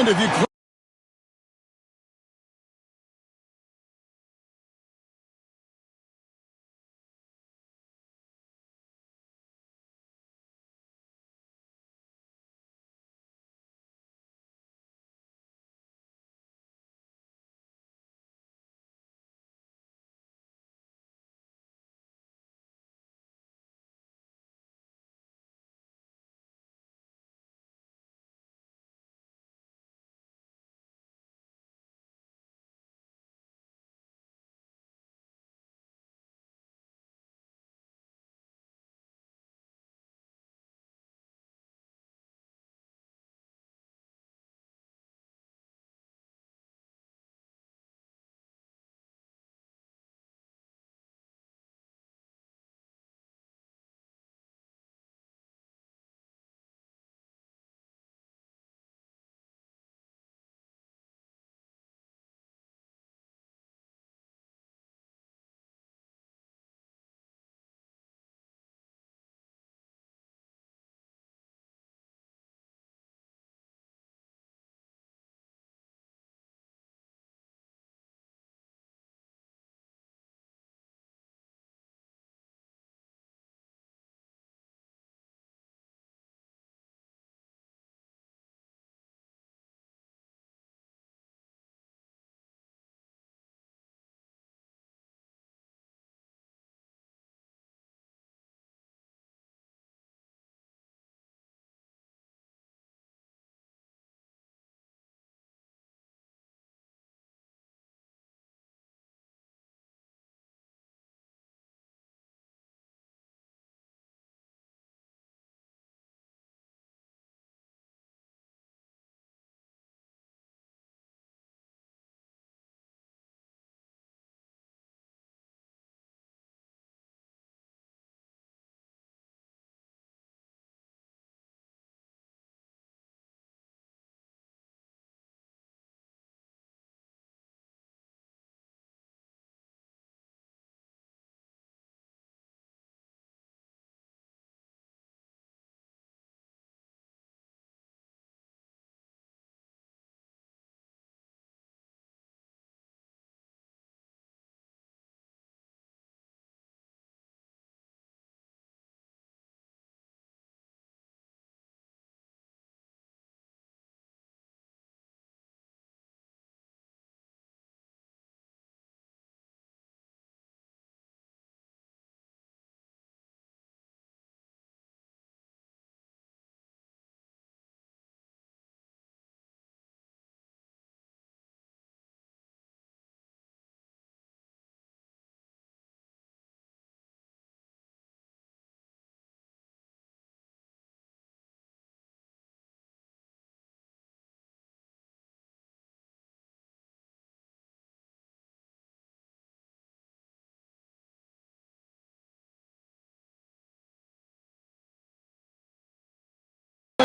And if you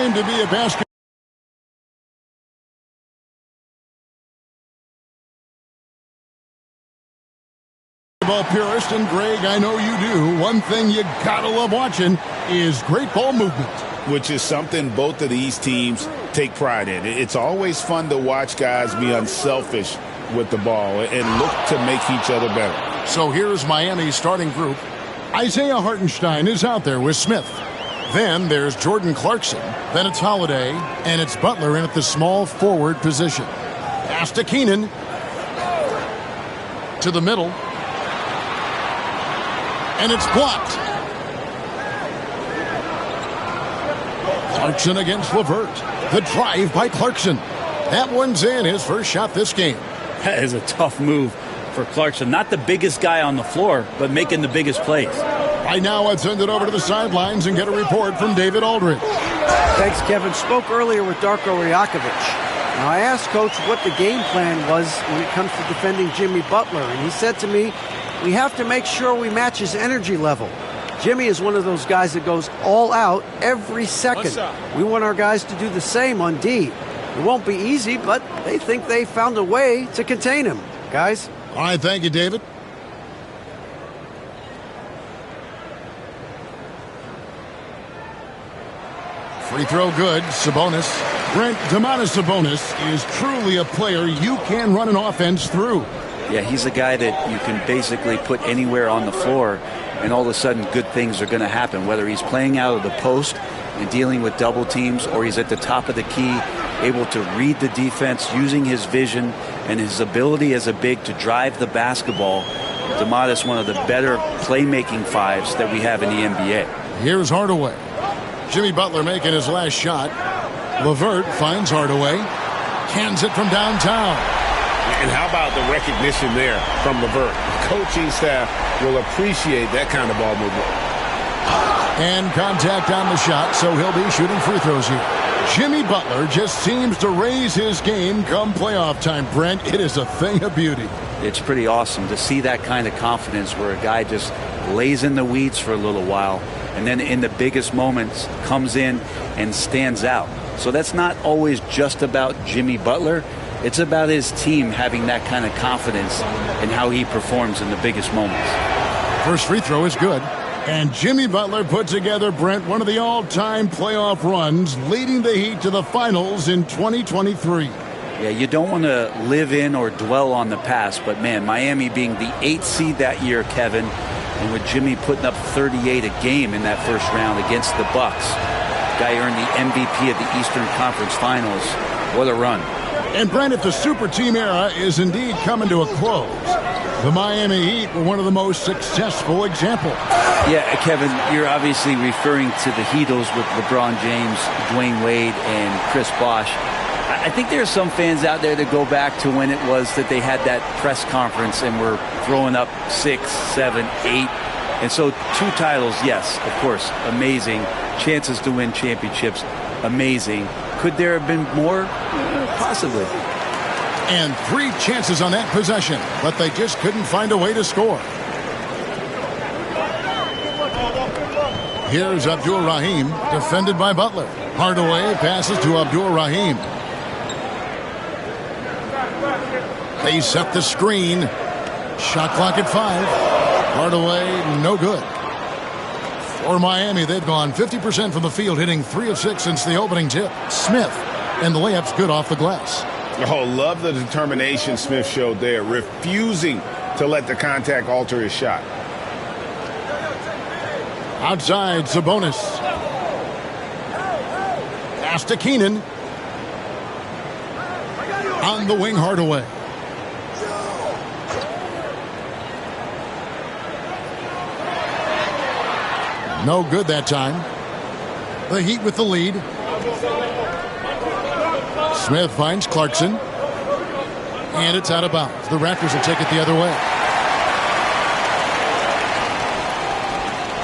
claim to be a basketball purist, and Greg, I know you do, one thing you gotta love watching is great ball movement. Which is something both of these teams take pride in. It's always fun to watch guys be unselfish with the ball and look to make each other better. So here's Miami's starting group. Isaiah Hartenstein is out there with Smith. Then there's Jordan Clarkson. Then it's Holiday. And it's Butler in at the small forward position. Pass to Keenan. To the middle. And it's blocked. Clarkson against LeVert. The drive by Clarkson. That one's in, his first shot this game. That is a tough move for Clarkson. Not the biggest guy on the floor, but making the biggest plays. Right now, I'd send it over to the sidelines and get a report from David Aldridge. Thanks, Kevin. Spoke earlier with Darko Rajakovic. Now, I asked Coach what the game plan was when it comes to defending Jimmy Butler, and he said to me, we have to make sure we match his energy level. Jimmy is one of those guys that goes all out every second. We want our guys to do the same on D. It won't be easy, but they think they found a way to contain him. Guys? All right, thank you, David. Free throw good. Sabonis Brent, Domantas Sabonis is truly a player you can run an offense through. Yeah, he's a guy that you can basically put anywhere on the floor, and all of a sudden good things are going to happen, whether he's playing out of the post and dealing with double teams, or he's at the top of the key, able to read the defense using his vision and his ability as a big to drive the basketball. Domantas, one of the better playmaking fives that we have in the NBA. Here's Hardaway. Jimmy Butler making his last shot. LeVert finds Hardaway. Cans it from downtown. And how about the recognition there from LeVert? The coaching staff will appreciate that kind of ball movement. And contact on the shot, so he'll be shooting free throws here. Jimmy Butler just seems to raise his game come playoff time, Brent. It is a thing of beauty. It's pretty awesome to see that kind of confidence where a guy just lays in the weeds for a little while and then in the biggest moments comes in and stands out. So that's not always just about Jimmy Butler. It's about his team having that kind of confidence in how he performs in the biggest moments. First free throw is good. And Jimmy Butler put together, Brent, one of the all-time playoff runs, leading the Heat to the finals in 2023. Yeah, you don't want to live in or dwell on the past, but man, Miami being the 8th seed that year, Kevin, and with Jimmy putting up 38 a game in that first round against the Bucks. Guy earned the MVP of the Eastern Conference Finals. What a run. And Brent, if the super team era is indeed coming to a close, the Miami Heat were one of the most successful examples. Yeah, Kevin, you're obviously referring to the Heatles with LeBron James, Dwayne Wade, and Chris Bosh. I think there are some fans out there that go back to when it was that they had that press conference and were throwing up 6, 7, 8. And so 2 titles, yes, of course, amazing. Chances to win championships, amazing. Could there have been more? Possibly. And 3 chances on that possession, but they just couldn't find a way to score. Here's Abdul Rahim, defended by Butler. Hardaway passes to Abdul Rahim. They set the screen. Shot clock at 5. Hardaway, no good. For Miami, they've gone 50% from the field, hitting 3 of 6 since the opening tip. Smith, and the layup's good off the glass. Oh, love the determination Smith showed there, refusing to let the contact alter his shot. Outside, Sabonis. Pass to Keenan. On the wing, Hardaway. No good that time. The Heat with the lead. Smith finds Clarkson. And it's out of bounds. The Raptors will take it the other way.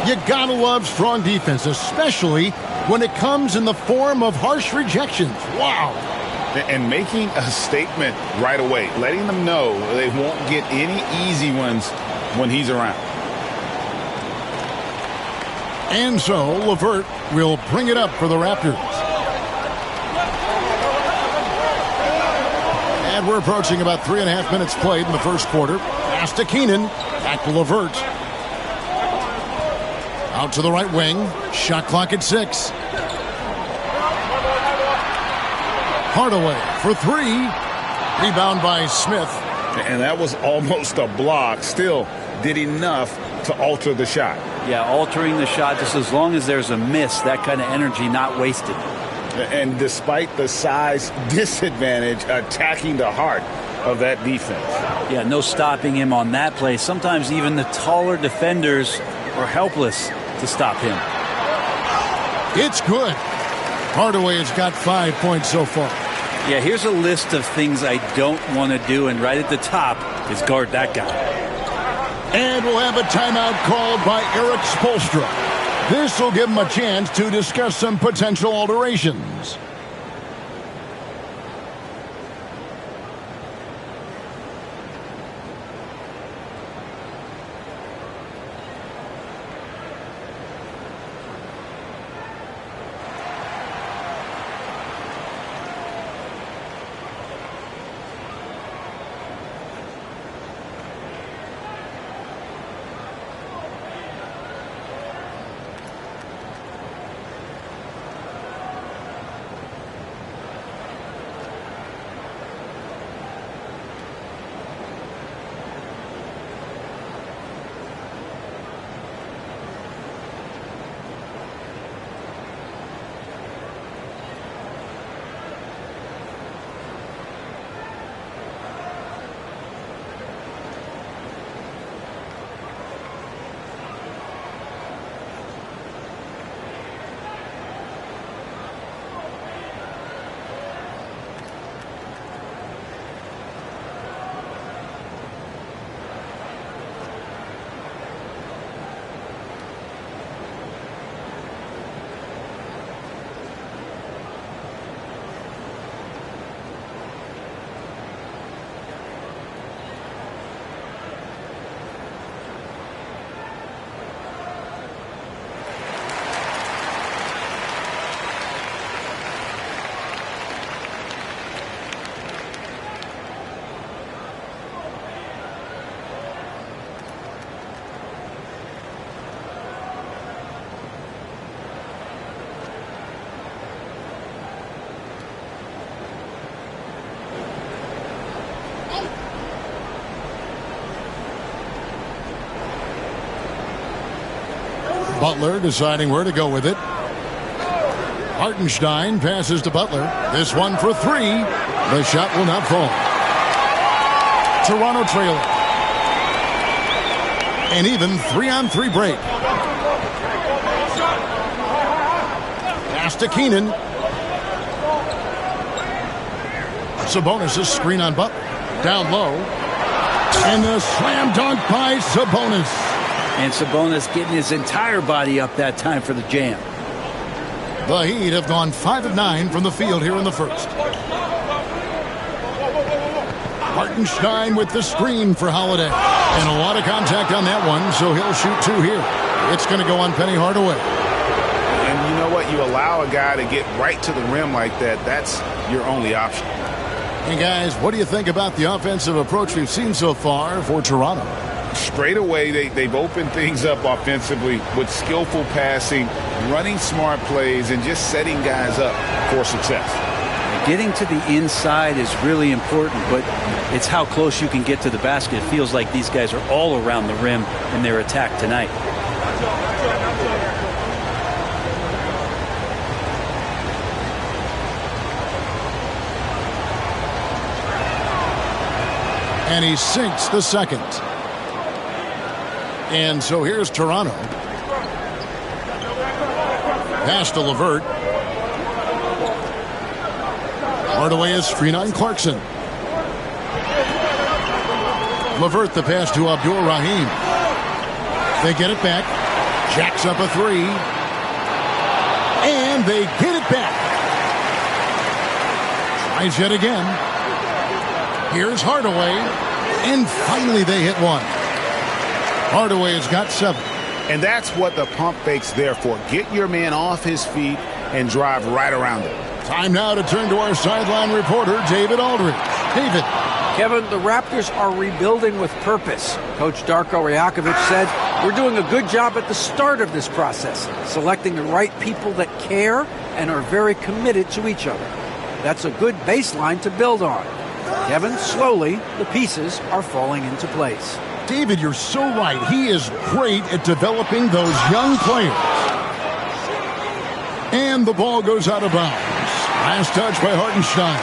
You gotta love strong defense, especially when it comes in the form of harsh rejections. Wow. And making a statement right away, letting them know they won't get any easy ones when he's around. And so LeVert will bring it up for the Raptors. And we're approaching about 3.5 minutes played in the first quarter. Pass to Keenan. Back to LeVert. Out to the right wing. Shot clock at 6. Hardaway for 3. Rebound by Smith. And that was almost a block. Still did enough to alter the shot. Yeah, altering the shot just as long as there's a miss, that kind of energy not wasted. And despite the size disadvantage, attacking the heart of that defense. Yeah, no stopping him on that play. Sometimes even the taller defenders are helpless to stop him. It's good. Hardaway has got 5 points so far. Yeah, here's a list of things I don't want to do, and right at the top is guard that guy. And we'll have a timeout called by Eric Spoelstra. This will give him a chance to discuss some potential alterations. Butler deciding where to go with it. Hartenstein passes to Butler. This one for three. The shot will not fall. Toronto trailing. An even 3-on-3 break. Pass to Keenan. Sabonis' screen on Butler. Down low. And the slam dunk by Sabonis. And Sabonis getting his entire body up that time for the jam. The Heat have gone 5 of 9 from the field here in the first. Hartenstein with the screen for Holiday. And a lot of contact on that one, so he'll shoot two here. It's going to go on Penny Hardaway. And you know what? You allow a guy to get right to the rim like that, that's your only option. Hey, guys, what do you think about the offensive approach we've seen so far for Toronto? Straight away, they've opened things up offensively with skillful passing, running smart plays, and just setting guys up for success. Getting to the inside is really important, but it's how close you can get to the basket. It feels like these guys are all around the rim in their attack tonight. And he sinks the second. And so here's Toronto. Pass to LeVert. Hardaway is screen on Clarkson. LeVert the pass to Abdul Rahim. They get it back. Jacks up a three. And they get it back. Tries yet again. Here's Hardaway. And finally they hit one. Hardaway has got 7. And that's what the pump fake's there for. Get your man off his feet and drive right around him. Time now to turn to our sideline reporter, David Aldridge. David. Kevin, the Raptors are rebuilding with purpose. Coach Darko Rajakovic said, we're doing a good job at the start of this process, selecting the right people that care and are very committed to each other. That's a good baseline to build on. Kevin, slowly, the pieces are falling into place. David, you're so right. He is great at developing those young players. And the ball goes out of bounds. Last touch by Hartenstein.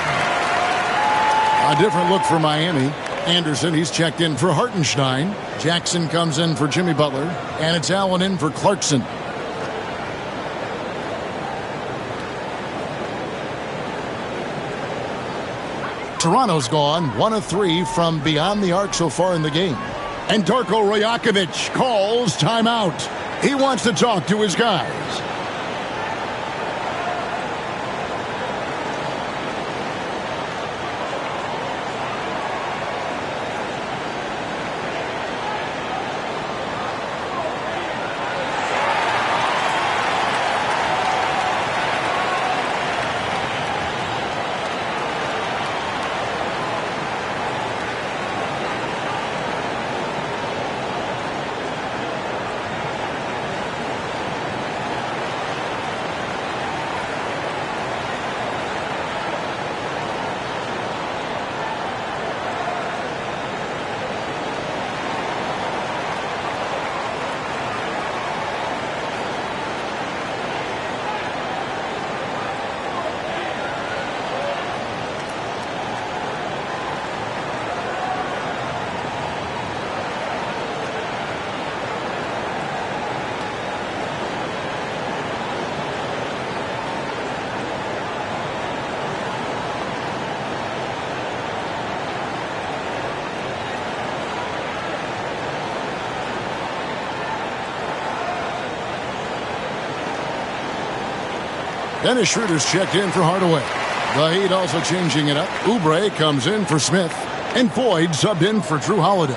A different look for Miami. Anderson, he's checked in for Hartenstein. Jackson comes in for Jimmy Butler. And it's Allen in for Clarkson. Toronto's gone 1 of 3 from beyond the arc so far in the game. And Darko Rajakovic calls timeout. He wants to talk to his guys. Dennis Schroeder's checked in for Hardaway. The Heat also changing it up. Oubre comes in for Smith. And Boyd subbed in for Drew Holiday.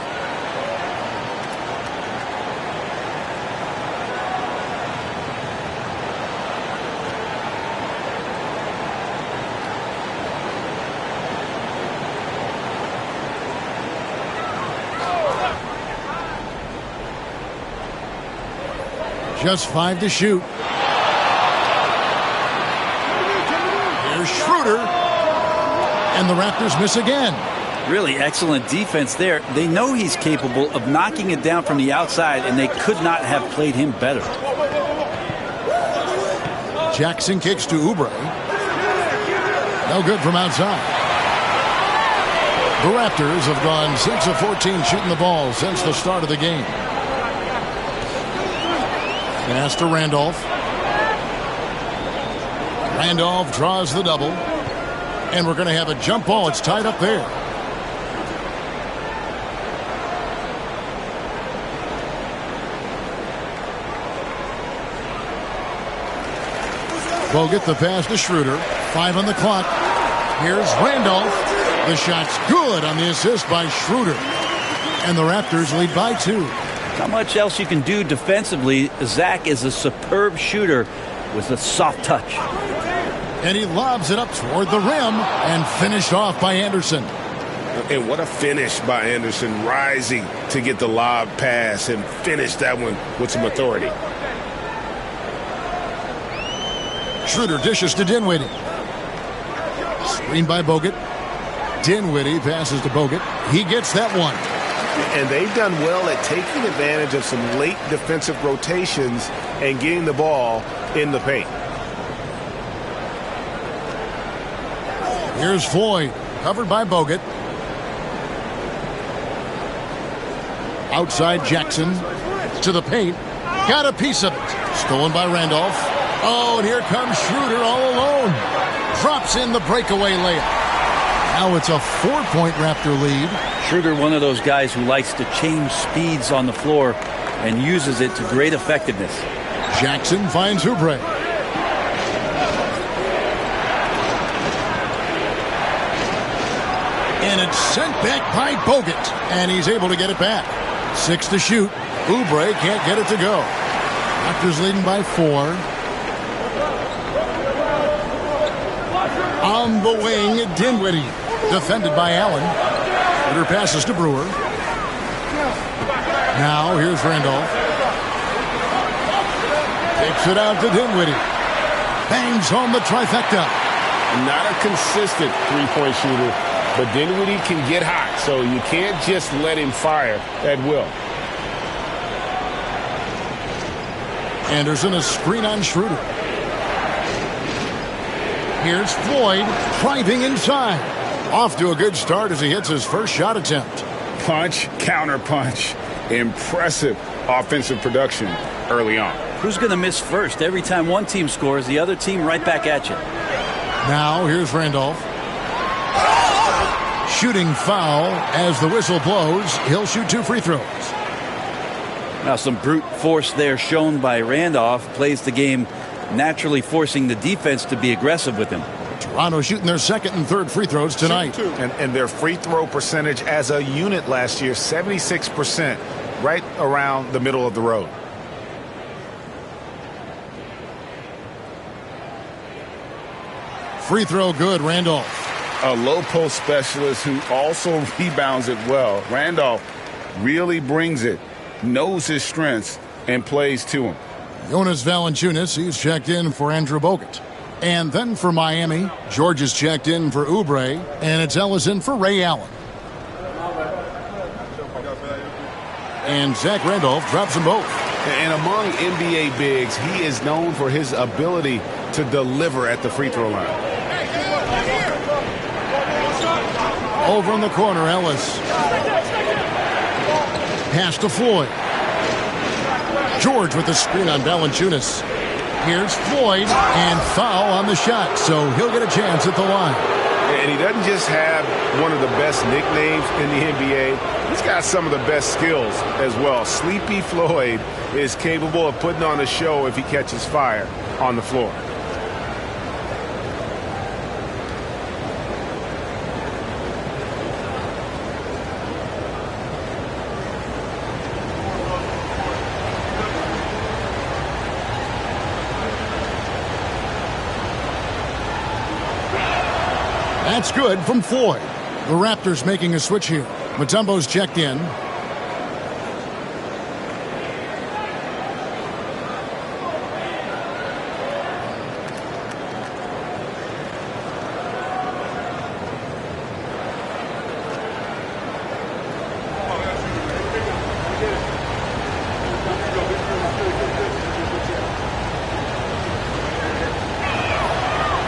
Just 5 to shoot. Here's Schroeder. And the Raptors miss again. Really excellent defense there. They know he's capable of knocking it down from the outside, and they could not have played him better. Jackson kicks to Oubre. No good from outside. The Raptors have gone 6 of 14 shooting the ball since the start of the game. Pass to Randolph. Randolph draws the double. And we're going to have a jump ball. It's tied up there. Bogut the pass to Schroeder. 5 on the clock. Here's Randolph. The shot's good on the assist by Schroeder. And the Raptors lead by 2. Not much else you can do defensively. Zach is a superb shooter with a soft touch. And he lobs it up toward the rim and finished off by Anderson. And what a finish by Anderson, rising to get the lob pass and finish that one with some authority. Schroeder dishes to Dinwiddie. Screened by Bogut. Dinwiddie passes to Bogut. He gets that one. And they've done well at taking advantage of some late defensive rotations and getting the ball in the paint. Here's Floyd, covered by Bogut. Outside Jackson to the paint. Got a piece of it. Stolen by Randolph. Oh, and here comes Schroeder all alone. Drops in the breakaway layup. Now it's a 4-point Raptor lead. Schroeder, one of those guys who likes to change speeds on the floor and uses it to great effectiveness. Jackson finds Oubre. And it's sent back by Bogut. And he's able to get it back. 6 to shoot. Oubre can't get it to go. Raptors leading by 4. On the wing, Dinwiddie. Defended by Allen. Schroeder passes to Brewer. Now here's Randolph. Takes it out to Dinwiddie. Bangs home the trifecta. Not a consistent three-point shooter, but Dinwiddie can get hot, so you can't just let him fire at will. Anderson a screen on Schroeder. Here's Floyd driving inside. Off to a good start as he hits his first shot attempt. Punch, counter punch. Impressive offensive production early on. Who's going to miss first? Every time one team scores, the other team right back at you. Now here's Randolph. Shooting foul as the whistle blows. He'll shoot 2 free throws. Now some brute force there shown by Randolph. Plays the game naturally, forcing the defense to be aggressive with him. Toronto shooting their second and third free throws tonight. And their free throw percentage as a unit last year, 76%, right around the middle of the road. Free throw good, Randolph. A low post specialist who also rebounds it well. Randolph really brings it, knows his strengths, and plays to him. Jonas Valanciunas, he's checked in for Andrew Bogut. And then for Miami, George is checked in for Oubre, and it's Ellison for Ray Allen. And Zach Randolph drops them both. And among NBA bigs, he is known for his ability to deliver at the free throw line. Over in the corner, Ellis. Pass to Floyd. George with the screen on Valanciunas. Here's Floyd, and foul on the shot, so he'll get a chance at the line. And he doesn't just have one of the best nicknames in the NBA. He's got some of the best skills as well. Sleepy Floyd is capable of putting on a show if he catches fire on the floor. That's good from Floyd. The Raptors making a switch here. Mutombo's checked in.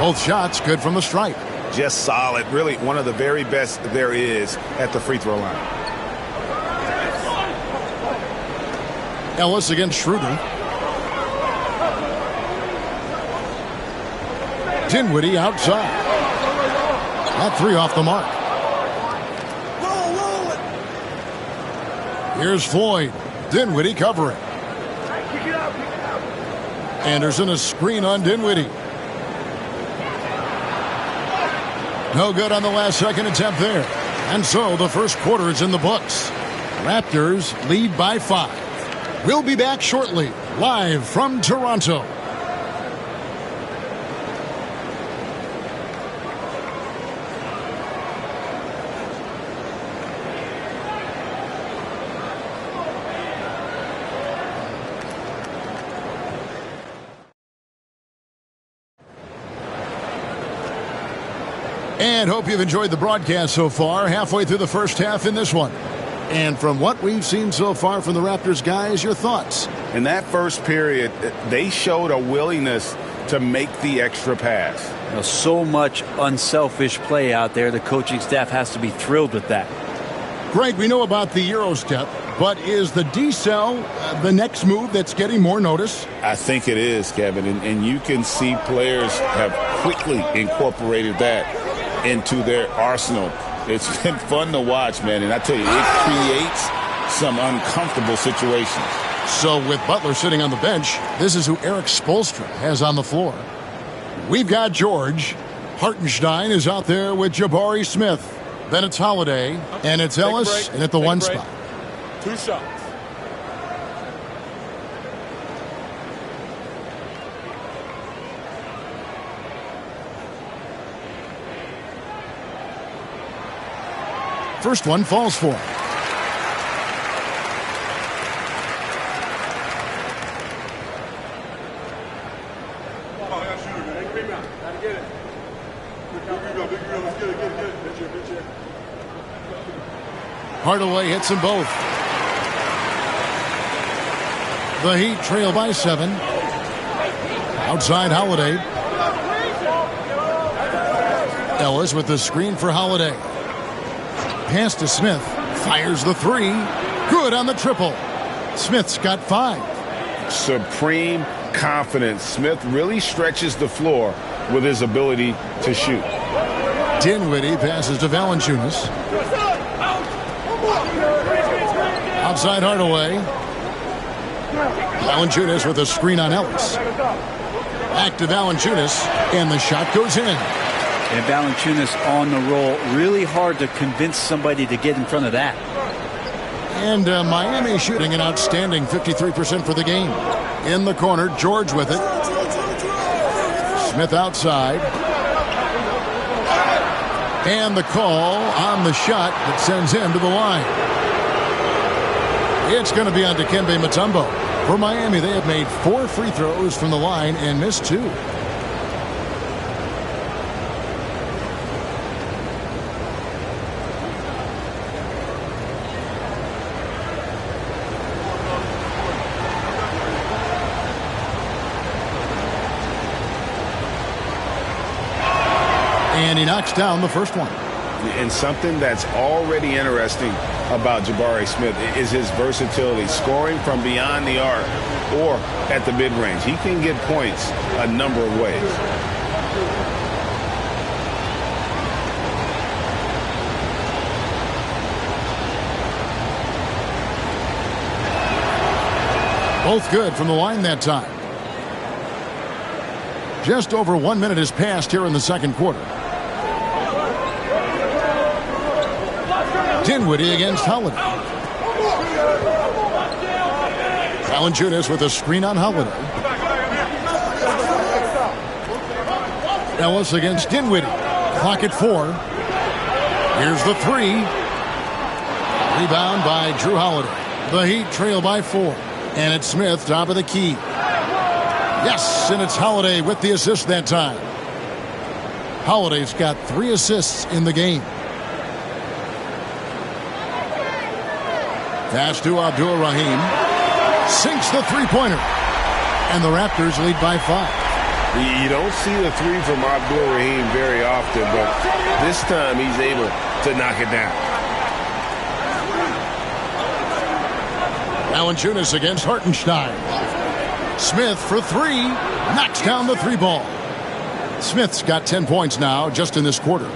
Both shots good from the stripe. Just solid. Really one of the very best there is at the free throw line. Ellis against Schroeder. Dinwiddie outside. That three off the mark. Here's Floyd. Dinwiddie covering. Anderson a screen on Dinwiddie. No good on the last second attempt there. And so the first quarter is in the books. Raptors lead by 5. We'll be back shortly, live from Toronto. And hope you've enjoyed the broadcast so far. Halfway through the first half in this one. And from what we've seen so far from the Raptors guys, your thoughts? In that first period, they showed a willingness to make the extra pass. So much unselfish play out there. The coaching staff has to be thrilled with that. Greg, we know about the Euro step, but is the decel the next move that's getting more notice? I think it is, Kevin, and you can see players have quickly incorporated that into their arsenal. It's been fun to watch, man, and I tell you, it creates some uncomfortable situations. So with Butler sitting on the bench, this is who Eric Spoelstra has on the floor. We've got George. Hartenstein is out there with Jabari Smith. Then it's Holiday, and it's Ellis, and at the one spot. 2 shots. First one falls for him. Hardaway hits them both. The Heat trail by 7. Outside Holiday. Ellis with the screen for Holiday. Pass to Smith. Fires the 3. Good on the triple. Smith's got 5. Supreme confidence. Smith really stretches the floor with his ability to shoot. Dinwiddie passes to Valanciunas. Outside Hardaway. Valanciunas with a screen on Ellis. Back to Valanciunas, and the shot goes in. And Valanciunas on the roll. Really hard to convince somebody to get in front of that. And Miami shooting an outstanding 53% for the game. In the corner, George with it. Smith outside. And the call on the shot that sends him to the line. It's going to be on Dikembe Mutombo. For Miami, they have made 4 free throws from the line and missed 2. And he knocks down the first one. And something that's already interesting about Jabari Smith is his versatility, scoring from beyond the arc or at the mid-range. He can get points a number of ways. Both good from the line that time. Just over 1 minute has passed here in the second quarter. Dinwiddie against Holiday. Valanciunas with a screen on Holiday. Ellis against Dinwiddie. Clock at 4. Here's the 3. Rebound by Drew Holiday. The Heat trail by 4. And it's Smith, top of the key. Yes, and it's Holiday with the assist that time. Holiday's got 3 assists in the game. Pass to Abdul-Rahim. Sinks the three-pointer. And the Raptors lead by 5. You don't see the three from Abdul Rahim very often, but this time he's able to knock it down. Valanciunas against Hartenstein. Smith for three. Knocks down the three ball. Smith's got 10 points now just in this quarter.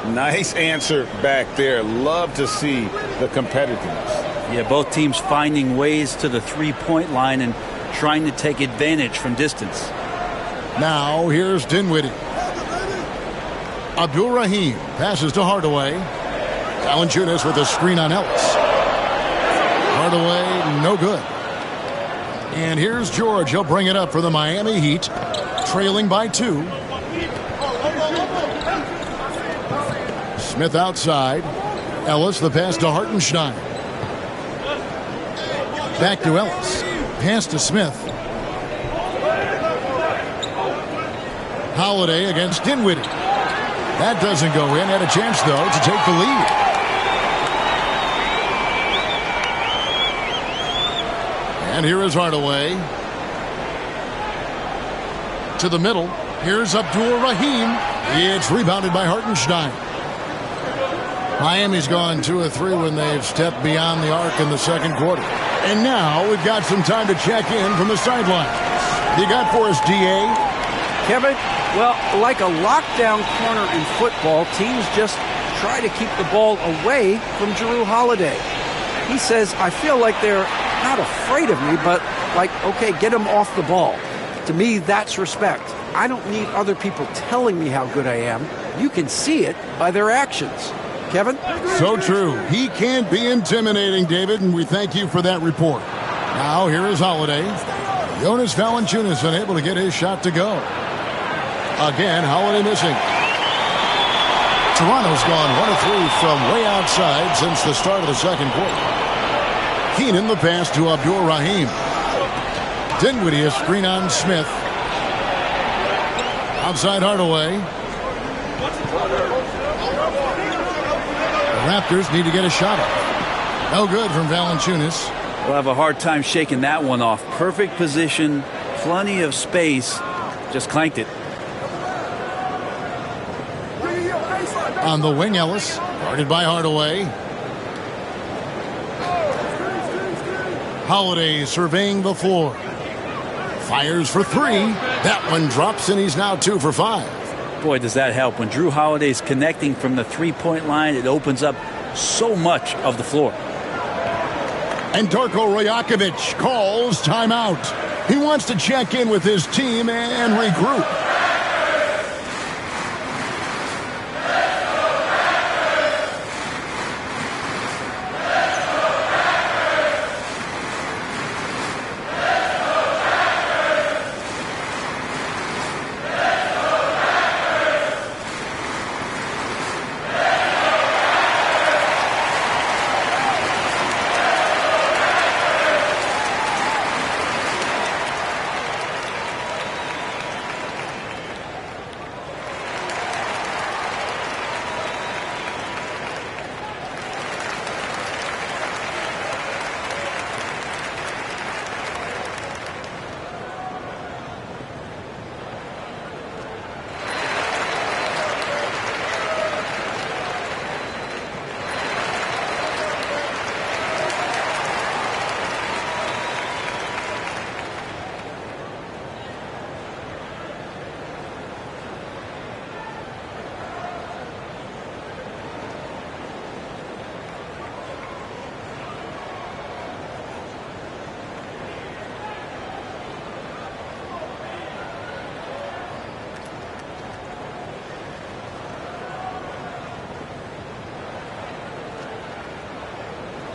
Nice answer back there. Love to see the competitiveness. Yeah, both teams finding ways to the three-point line and trying to take advantage from distance. Now here's Dinwiddie. Abdul Rahim passes to Hardaway. Valanciunas with a screen on Ellis. Hardaway, no good. And here's George. He'll bring it up for the Miami Heat, trailing by 2. Smith outside. Ellis, the pass to Hartenstein. Back to Ellis. Pass to Smith. Holiday against Dinwiddie. That doesn't go in. Had a chance, though, to take the lead. And here is Hardaway. To the middle. Here's Abdul Rahim. It's rebounded by Hartenstein. Miami's gone 2 of 3 when they've stepped beyond the arc in the second quarter. And now we've got some time to check in from the sidelines. You got for us, D.A.? Kevin, well, like a lockdown corner in football, teams just try to keep the ball away from Jrue Holiday. He says, I feel like they're not afraid of me, but like, okay, get him off the ball. To me, that's respect. I don't need other people telling me how good I am. You can see it by their actions. Kevin? So true. He can't be intimidating, David, and we thank you for that report. Now, here is Holiday. Jonas Valanciunas unable to get his shot to go. Again, Holiday missing. Toronto's gone 1 of 3 from way outside since the start of the second quarter. Keenan the pass to Abdul Rahim. Dinwiddie a screen on Smith. Outside Hardaway. The Raptors need to get a shot up. No good from Valanciunas. We'll have a hard time shaking that one off. Perfect position, plenty of space, just clanked it. On the wing, Ellis, guarded by Hardaway. Holiday surveying the floor. Fires for 3. That one drops, and he's now 2 for 5. Boy, does that help. When Jrue Holiday's connecting from the three-point line, it opens up so much of the floor. And Darko Rajakovic calls timeout. He wants to check in with his team and regroup.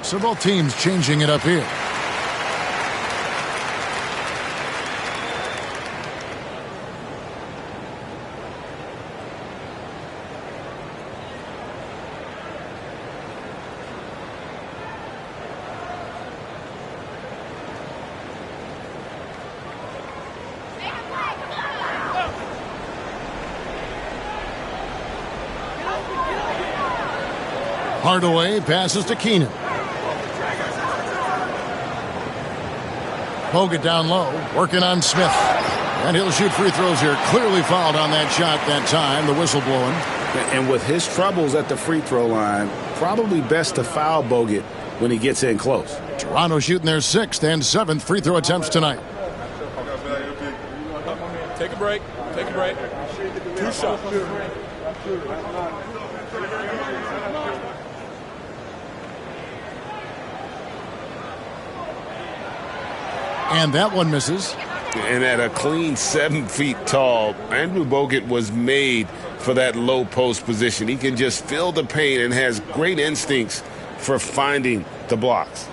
So both teams changing it up here. Hardaway passes to Keenan. Bogut down low, working on Smith. And he'll shoot free throws here. Clearly fouled on that shot that time. The whistle blowing. And with his troubles at the free throw line, probably best to foul Bogut when he gets in close. Toronto shooting their 6th and 7th free throw attempts tonight. Take a break. Take a break. 2 shots. And that one misses. And at a clean 7 feet tall, Andrew Bogut was made for that low post position. He can just feel the pain and has great instincts for finding the blocks.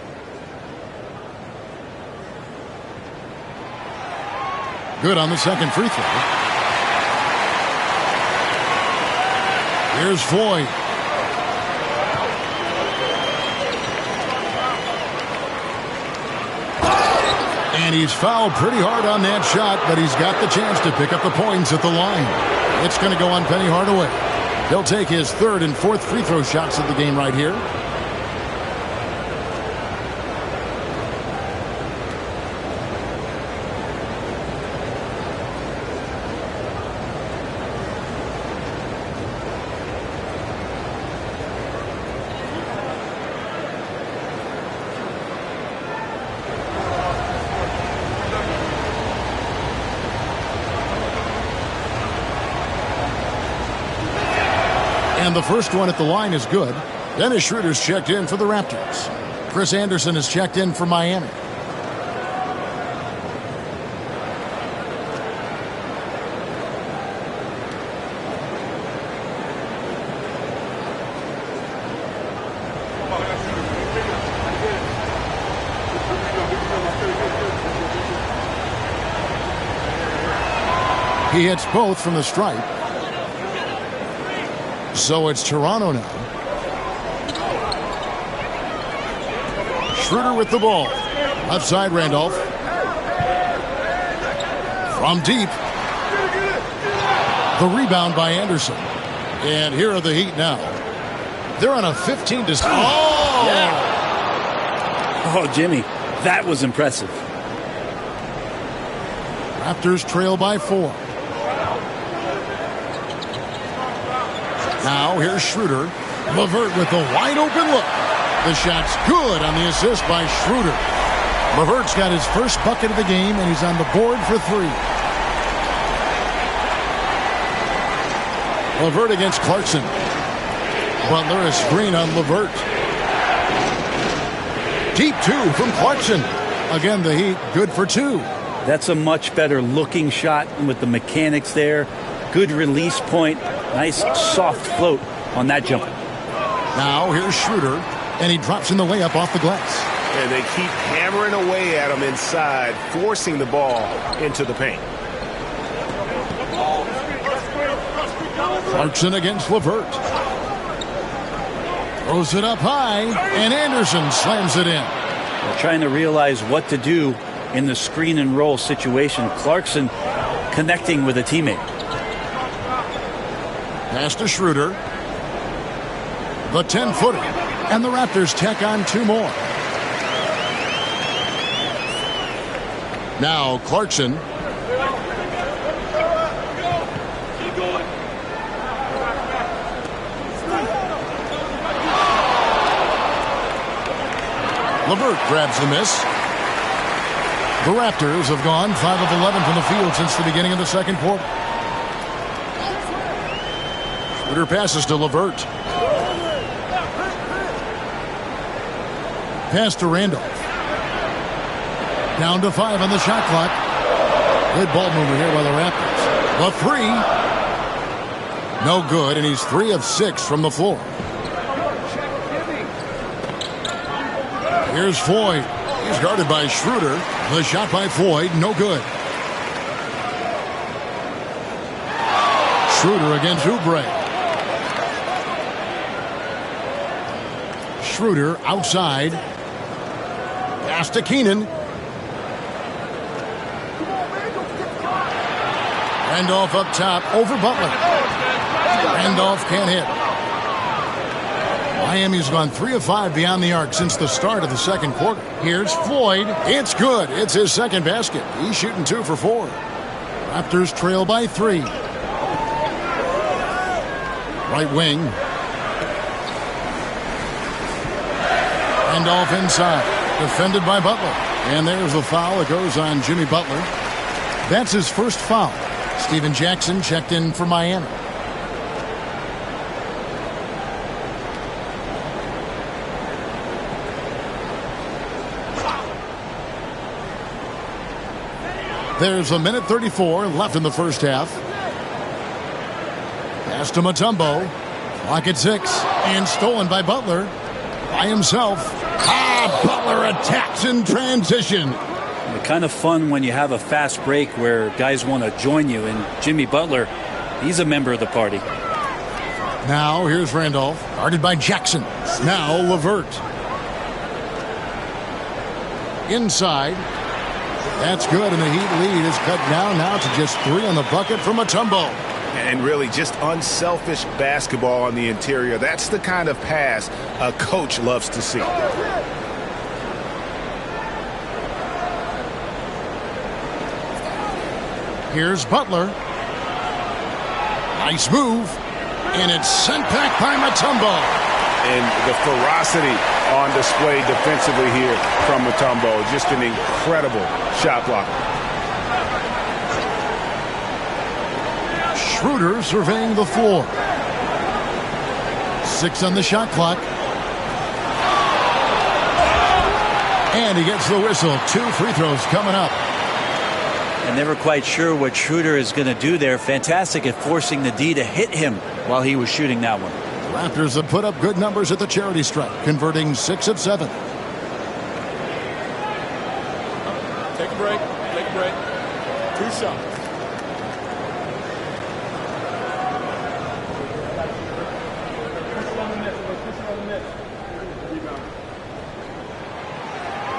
Good on the second free throw. Here's Floyd. And he's fouled pretty hard on that shot, but he's got the chance to pick up the points at the line. It's going to go on Penny Hardaway. He'll take his 3rd and 4th free throw shots of the game right here. And the first one at the line is good. Dennis Schroeder's checked in for the Raptors. Chris Anderson is checked in for Miami. He hits both from the stripe. So it's Toronto now. Schroeder with the ball. Left side, Randolph. From deep. The rebound by Anderson. And here are the Heat now. They're on a 15 to... Oh! Yeah. Oh, Jimmy, that was impressive. Raptors trail by 4. Now here's Schroeder. LeVert with a wide open look. The shot's good on the assist by Schroeder. LeVert's got his first bucket of the game, and he's on the board for 3. LeVert against Clarkson. Butler a screen on LeVert. Deep 2 from Clarkson. Again, the Heat good for 2. That's a much better looking shot with the mechanics there. Good release point. Nice soft float on that jumper. Now here's Schroeder, and he drops in the layup off the glass. And they keep hammering away at him inside, forcing the ball into the paint. Clarkson against LeVert. Throws it up high, and Anderson slams it in. They're trying to realize what to do in the screen and roll situation. Clarkson connecting with a teammate. Pass to Schroeder. The 10-footer. And the Raptors tack on 2 more. Now Clarkson. LeVert grabs the miss. The Raptors have gone 5 of 11 from the field since the beginning of the second quarter. Schroeder passes to LeVert. Pass to Randolph. Down to 5 on the shot clock. Good ball movement here by the Raptors. The 3. No good, and he's 3 of 6 from the floor. Here's Floyd. He's guarded by Schroeder. The shot by Floyd, no good. Schroeder against Oubre. Schroeder outside. Pass to Keenan. Randolph up top over Butler. Randolph can't hit. Miami's gone 3 of 5 beyond the arc since the start of the second quarter. Here's Floyd. It's good. It's his second basket. He's shooting 2 for 4. Raptors trail by 3. Right wing. And off inside. Defended by Butler. And there's the foul. It goes on Jimmy Butler. That's his first foul. Steven Jackson checked in for Miami. There's a minute 34 left in the first half. Pass to Mutombo. Clock at 6. And stolen by Butler. By himself. Butler attacks in transition. Kind of fun when you have a fast break where guys want to join you. And Jimmy Butler, he's a member of the party. Now here's Randolph. Guarded by Jackson. Now LeVert. Inside. That's good, and the Heat lead is cut down now to just 3 on the bucket from Mutombo. And really just unselfish basketball on the interior. That's the kind of pass a coach loves to see. Here's Butler. Nice move. And it's sent back by Mutombo. And the ferocity on display defensively here from Mutombo. Just an incredible shot blocker. Schroeder surveying the floor. 6 on the shot clock. And he gets the whistle. 2 free throws coming up. I'm never quite sure what Schroeder is going to do there. Fantastic at forcing the D to hit him while he was shooting that one. Raptors have put up good numbers at the charity stripe, converting 6 of 7. Take a break. Take a break. 2 shots.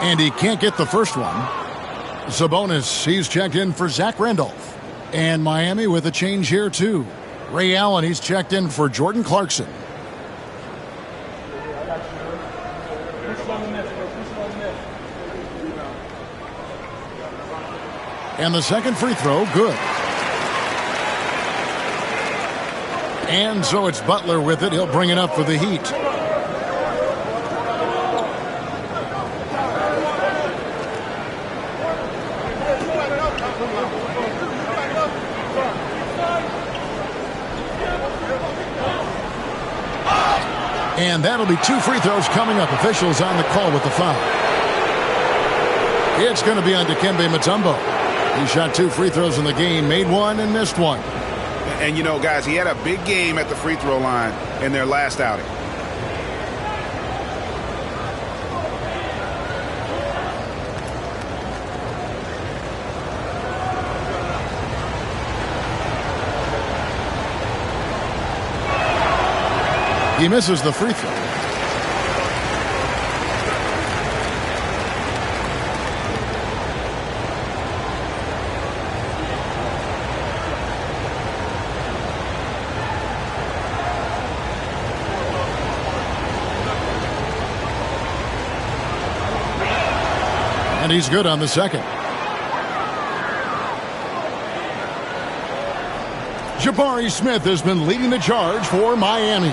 And he can't get the first one. Sabonis, he's checked in for Zach Randolph. And Miami with a change here, too. Ray Allen, he's checked in for Jordan Clarkson. And the second free throw, good. And so it's Butler with it. He'll bring it up for the Heat. And that'll be 2 free throws coming up. Officials on the call with the foul. It's going to be on Dikembe Mutombo. He shot 2 free throws in the game, made 1 and missed 1. And you know, guys, he had a big game at the free throw line in their last outing. He misses the free throw. And he's good on the second. Jabari Smith has been leading the charge for Miami.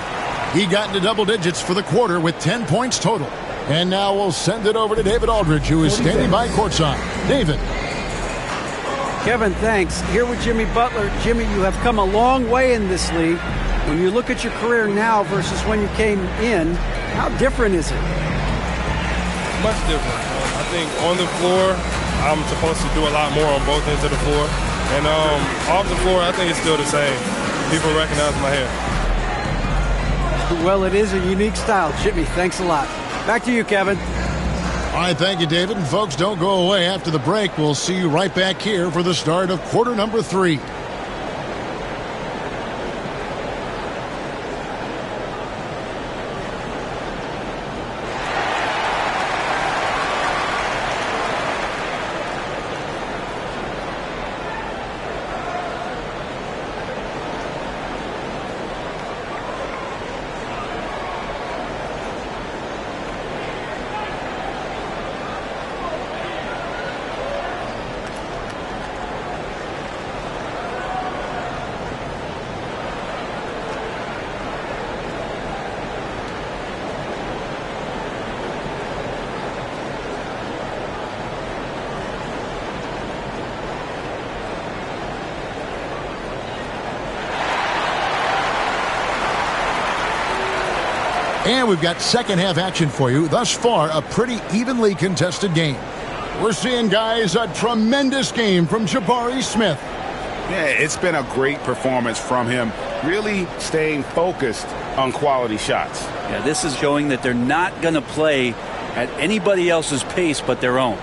He got into double digits for the quarter with 10 points total. And now we'll send it over to David Aldridge, who is standing by courtside. David. Kevin, thanks. Here with Jimmy Butler. Jimmy, you have come a long way in this league. When you look at your career now versus when you came in, how different is it? Much different. I think on the floor, I'm supposed to do a lot more on both ends of the floor. And off the floor, I think it's still the same. People recognize my hair. Well, it is a unique style. Jimmy, thanks a lot. Back to you, Kevin. All right, thank you, David. And folks, don't go away. After the break, we'll see you right back here for the start of quarter number 3. And we've got second half action for you. Thus far, a pretty evenly contested game. We're seeing, guys, a tremendous game from Jabari Smith. Yeah, it's been a great performance from him, really staying focused on quality shots. Yeah, this is showing that they're not going to play at anybody else's pace but their own.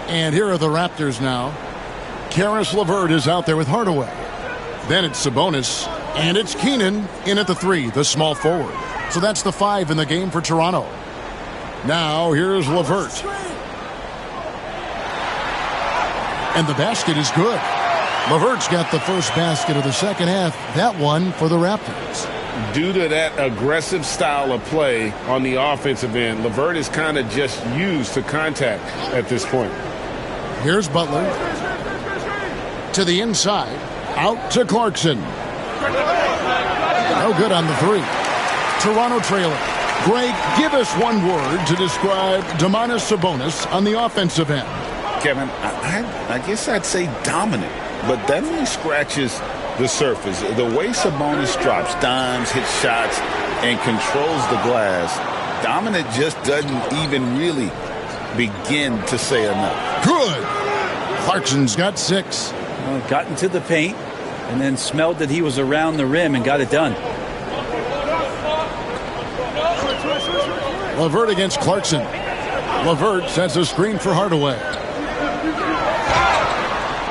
And here are the Raptors now. Karis LeVert is out there with Hardaway. Then it's Sabonis. And it's Keenan in at the 3, the small forward. So that's the 5 in the game for Toronto. Now here's LeVert. And the basket is good. LeVert's got the first basket of the second half. That one for the Raptors. Due to that aggressive style of play on the offensive end, LeVert is kind of just used to contact at this point. Here's Butler. To the inside. Out to Clarkson. No good on the 3. Toronto trailing. Greg, give us one word to describe Domantas Sabonis on the offensive end. Kevin, I guess I'd say dominant, but that only scratches the surface. The way Sabonis drops dimes, hits shots, and controls the glass, dominant just doesn't even really begin to say enough. Good. Clarkson's got 6. Got into the paint and then smelled that he was around the rim and got it done. LeVert against Clarkson. LeVert sets a screen for Hardaway.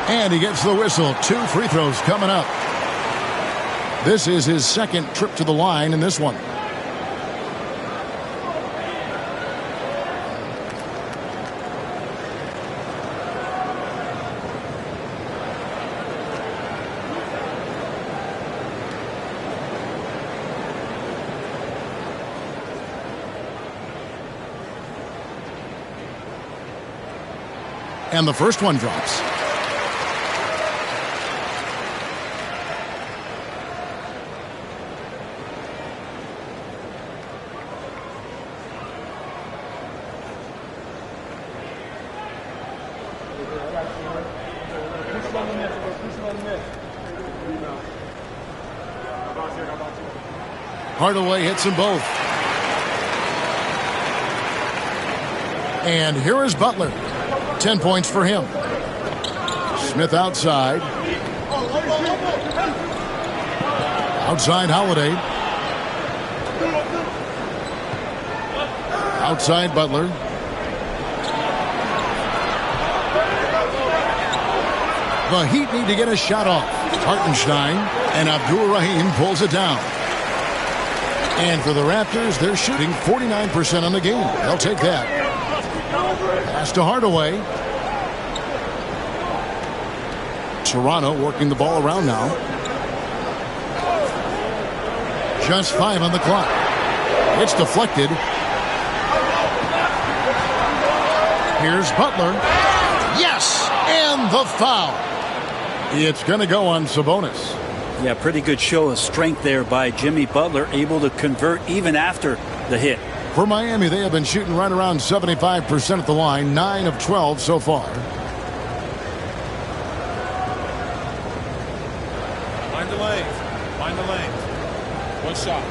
And he gets the whistle. 2 free throws coming up. This is his second trip to the line in this one. And the first one drops. Hardaway hits them both. And here is Butler. 10 points for him. Smith outside. Outside Holiday. Outside Butler. The Heat need to get a shot off. Hartenstein and Abdul Rahim pulls it down. And for the Raptors, they're shooting 49% on the game. They'll take that. Pass to Hardaway. Toronto working the ball around now. Just 5 on the clock. It's deflected. Here's Butler. Yes! And the foul. It's going to go on Sabonis. Yeah, pretty good show of strength there by Jimmy Butler, able to convert even after the hit. For Miami, they have been shooting right around 75% at the line, 9 of 12 so far. Find the lanes. Find the lanes. One shot.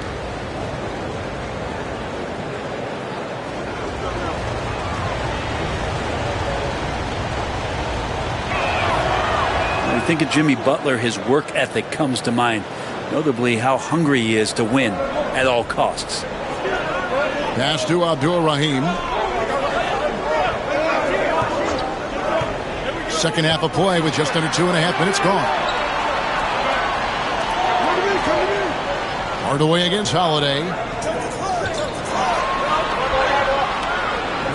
When you think of Jimmy Butler, his work ethic comes to mind. Notably, how hungry he is to win at all costs. Pass to Abdul Rahim. Second half of play with just under 2.5 minutes gone. Hardaway against Holiday.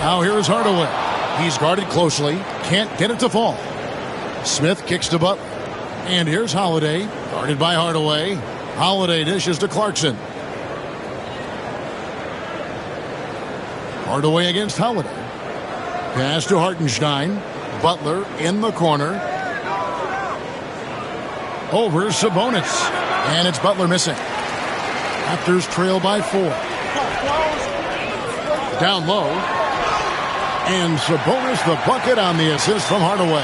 Now here is Hardaway. He's guarded closely. Can't get it to fall. Smith kicks to Butler. And here's Holiday. Guarded by Hardaway. Holiday dishes to Clarkson. Hardaway against Holiday. Pass to Hartenstein. Butler in the corner. Over Sabonis. And it's Butler missing. Raptors trail by 4. Down low. And Sabonis the bucket on the assist from Hardaway.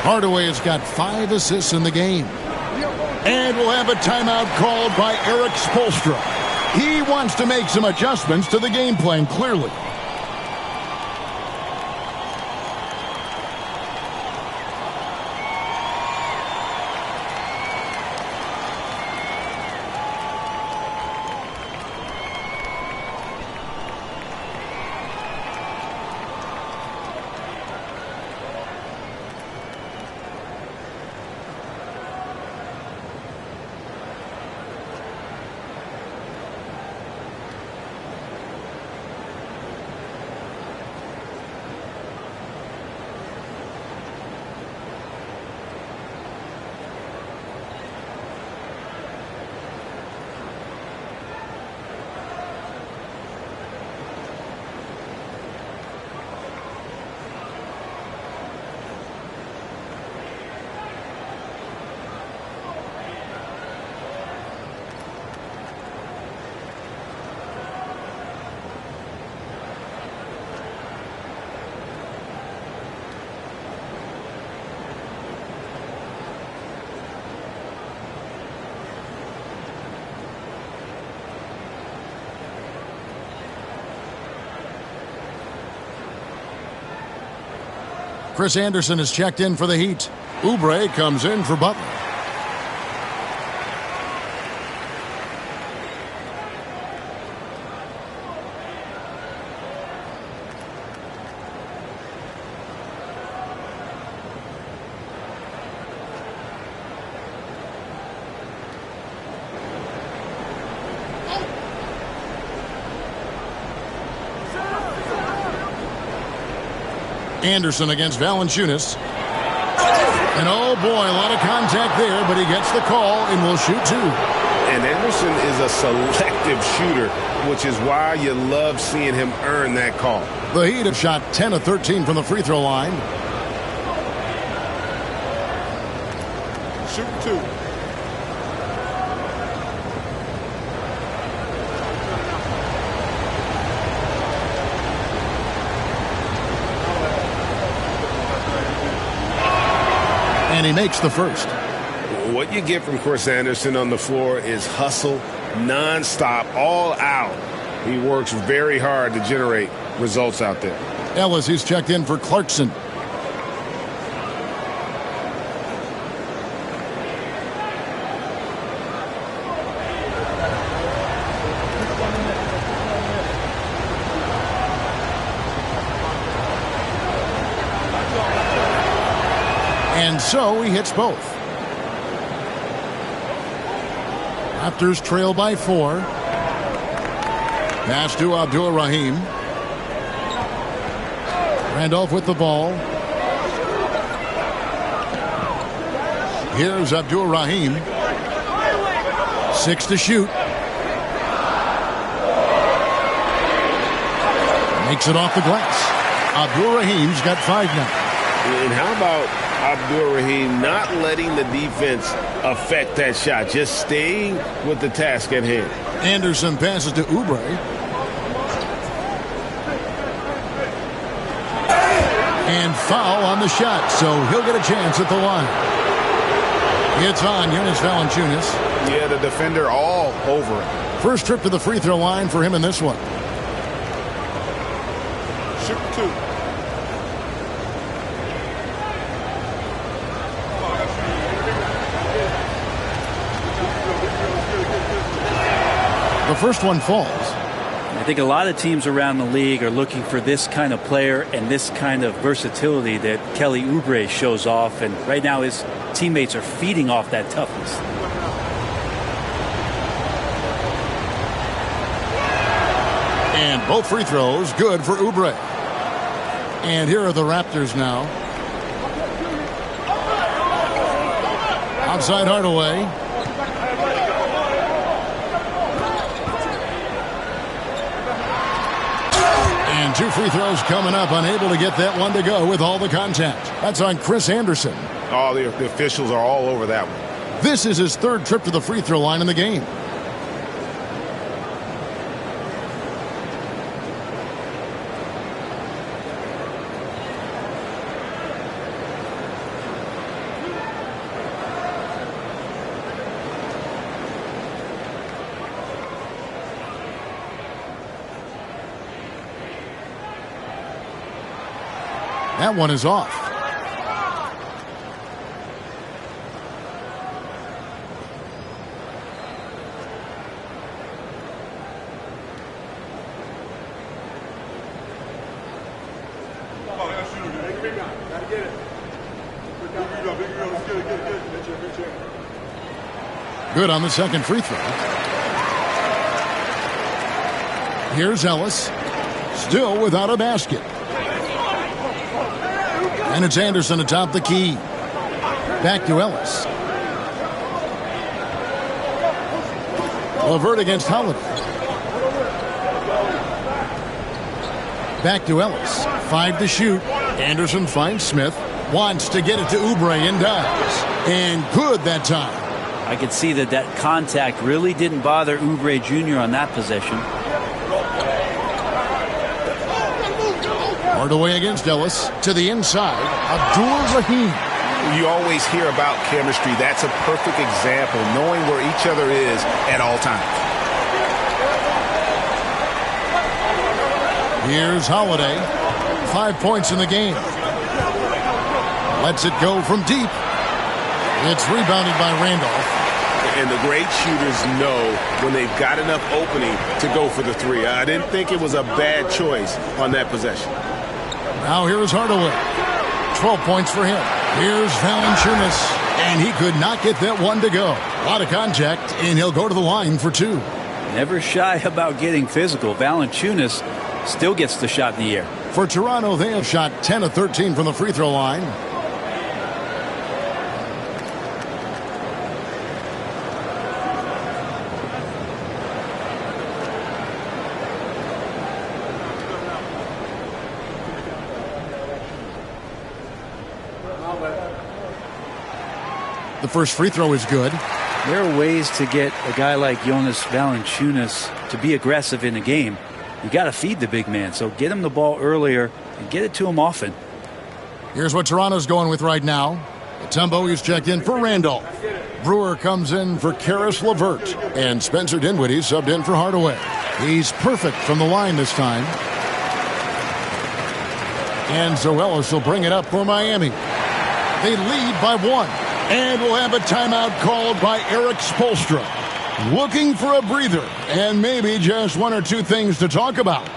Hardaway has got 5 assists in the game. And we'll have a timeout called by Eric Spoelstra. He wants to make some adjustments to the game plan, clearly. Chris Anderson is checked in for the Heat. Oubre comes in for Butler. Anderson against Valanciunas. And oh boy, a lot of contact there, but he gets the call and will shoot 2. And Anderson is a selective shooter, which is why you love seeing him earn that call. The Heat have shot 10 of 13 from the free throw line. Shoot 2. And he makes the first. What you get from Chris Anderson on the floor is hustle, nonstop, all out. He works very hard to generate results out there. Ellis, he's checked in for Clarkson. And so he hits both. Raptors trail by 4. Pass to Abdur-Rahim. Randolph with the ball. Here's Abdur-Rahim. 6 to shoot. Makes it off the glass. Abdur-Rahim's got 5 now. And how about Abdur-Rahim not letting the defense affect that shot, just staying with the task at hand. Anderson passes to Oubre. And foul on the shot, so he'll get a chance at the line. It's on Jonas Valanciunas. Yeah, the defender all over it. First trip to the free throw line for him in this one. Shoot 2. The first one falls. I think a lot of teams around the league are looking for this kind of player and this kind of versatility that Kelly Oubre shows off. And right now his teammates are feeding off that toughness. And both free throws good for Oubre. And here are the Raptors now. Outside Hardaway. And 2 free throws coming up, unable to get that one to go with all the contact. That's on Chris Anderson. Oh, the officials are all over that one. This is his 3rd trip to the free throw line in the game. That one is off. Good on the second free throw. Here's Ellis. Still without a basket. And it's Anderson atop the key. Back to Ellis. LeVert against Holiday. Back to Ellis. 5 to shoot. Anderson finds Smith. Wants to get it to Oubre and does. And good that time. I could see that contact really didn't bother Oubre Jr. on that possession. Hardaway against Ellis. To the inside. Abdul-Rahim. You always hear about chemistry. That's a perfect example, knowing where each other is at all times. Here's Holiday. 5 points in the game. Lets it go from deep. It's rebounded by Randolph. And the great shooters know when they've got enough opening to go for the three. I didn't think it was a bad choice on that possession. Now here's Hardaway. 12 points for him. Here's Valanciunas. And he could not get that one to go. A lot of contact, and he'll go to the line for 2. Never shy about getting physical. Valanciunas still gets the shot in the air. For Toronto, they have shot 10 of 13 from the free throw line. The first free throw is good. There are ways to get a guy like Jonas Valanciunas to be aggressive in the game. You got to feed the big man, so get him the ball earlier and get it to him often. Here's what Toronto's going with right now. Mutombo is checked in for Randolph. Brewer comes in for Karis LeVert. And Spencer Dinwiddie subbed in for Hardaway. He's perfect from the line this time. And Ellis will bring it up for Miami. They lead by 1. And we'll have a timeout called by Eric Spoelstra. Looking for a breather and maybe just 1 or 2 things to talk about.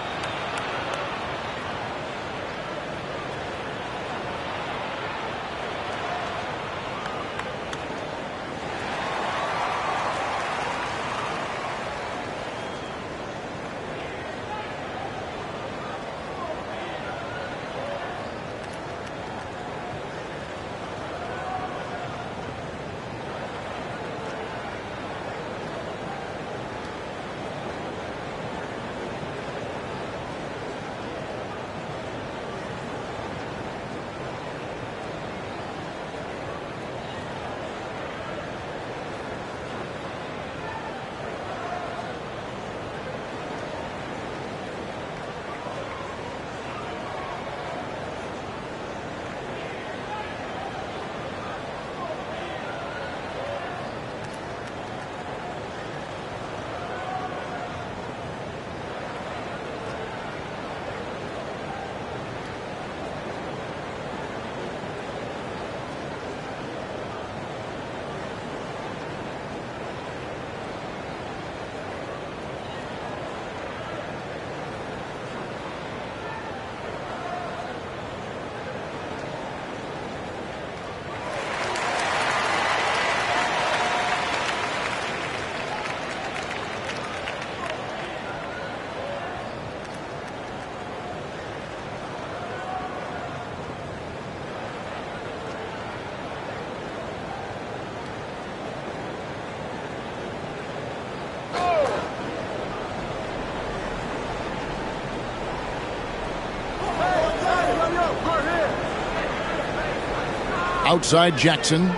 Outside Jackson.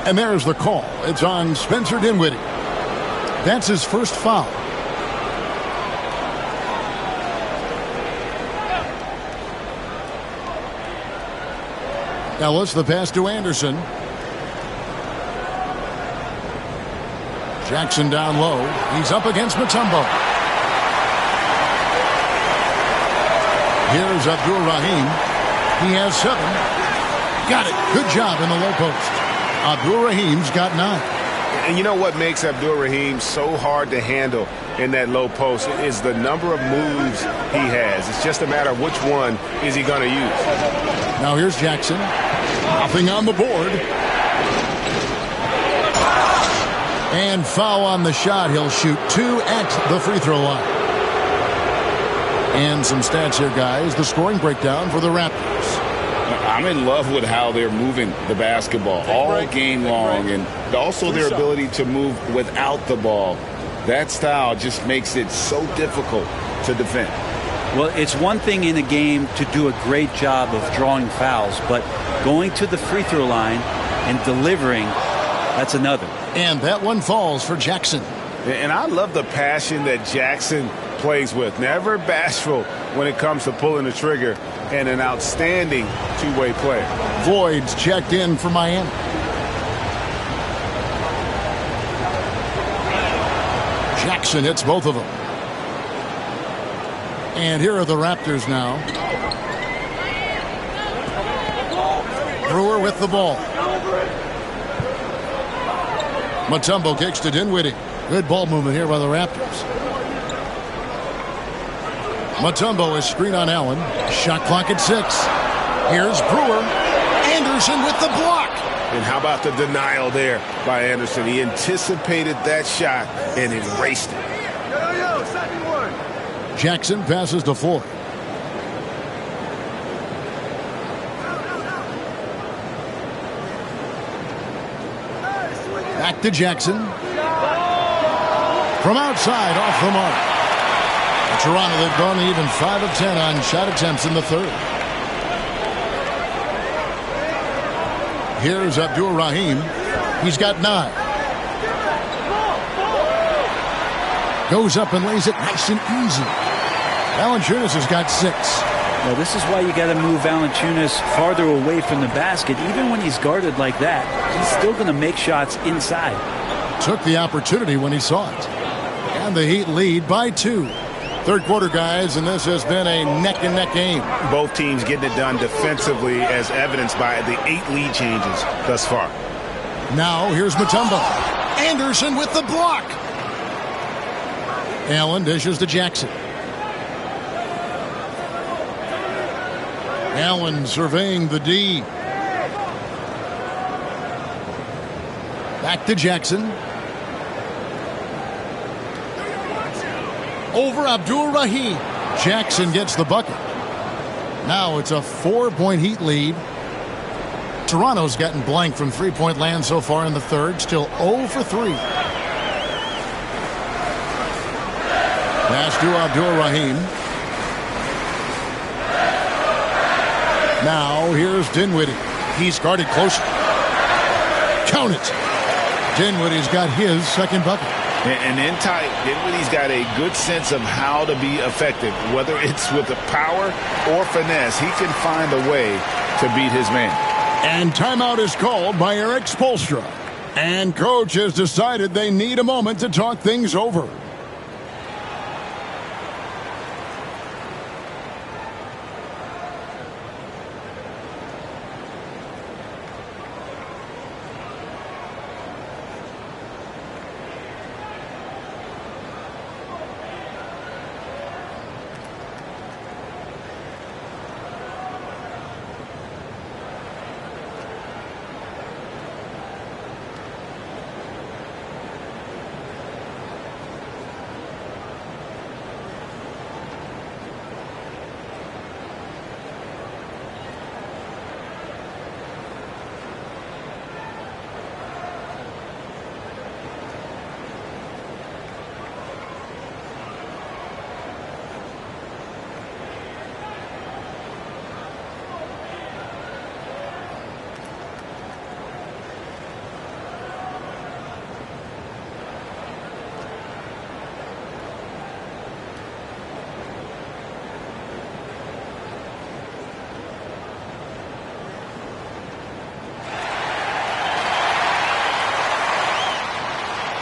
And there's the call. It's on Spencer Dinwiddie. That's his first foul. Ellis, the pass to Anderson. Jackson down low. He's up against Mutombo. Here's Abdul-Rahim. He has 7. Got it. Good job in the low post. Abdur-Rahim's got 9. And you know what makes Abdur-Rahim so hard to handle in that low post is the number of moves he has. It's just a matter of which one is he going to use. Now here's Jackson. Nothing on the board. And foul on the shot. He'll shoot 2 at the free throw line. And some stats here, guys. The scoring breakdown for the Raptors. I'm in love with how they're moving the basketball all game long, and also their ability to move without the ball. That style just makes it so difficult to defend. Well, it's one thing in a game to do a great job of drawing fouls, but going to the free throw line and delivering, that's another. And that one falls for Jackson. And I love the passion that Jackson plays with. Never bashful when it comes to pulling the trigger, and an outstanding two-way player. Voigt's checked in for Miami. Jackson hits both of them. And here are the Raptors now. Brewer with the ball. Mutombo kicks to Dinwiddie. Good ball movement here by the Raptors. Mutombo is screen on Allen. Shot clock at 6. Here's Brewer. Anderson with the block. And how about the denial there by Anderson? He anticipated that shot and erased it. Jackson passes to Floyd. Back to Jackson. From outside, off the mark. Toronto, they've gone even 5 of 10 on shot attempts in the third. Here's Abdur-Rahim. He's got 9. Goes up and lays it nice and easy. Valanciunas has got 6. Well, this is why you got to move Valanciunas farther away from the basket. Even when he's guarded like that, he's still going to make shots inside. Took the opportunity when he saw it. And the Heat lead by 2. Third quarter, guys, and this has been a neck-and-neck game. Both teams getting it done defensively, as evidenced by the 8 lead changes thus far. Now, here's Mutombo. Anderson with the block. Allen dishes to Jackson. Allen surveying the D. Back to Jackson. Over Abdur-Rahim. Jackson gets the bucket. Now it's a 4-point Heat lead. Toronto's gotten blank from three-point land so far in the third. Still 0 for 3. Pass to Abdur-Rahim. Now here's Dinwiddie. He's guarded closely. Count it. Dinwiddie's got his second bucket. And in tight, Dinwiddie's got a good sense of how to be effective. Whether it's with the power or finesse, he can find a way to beat his man. And timeout is called by Eric Spoelstra. And coach has decided they need a moment to talk things over.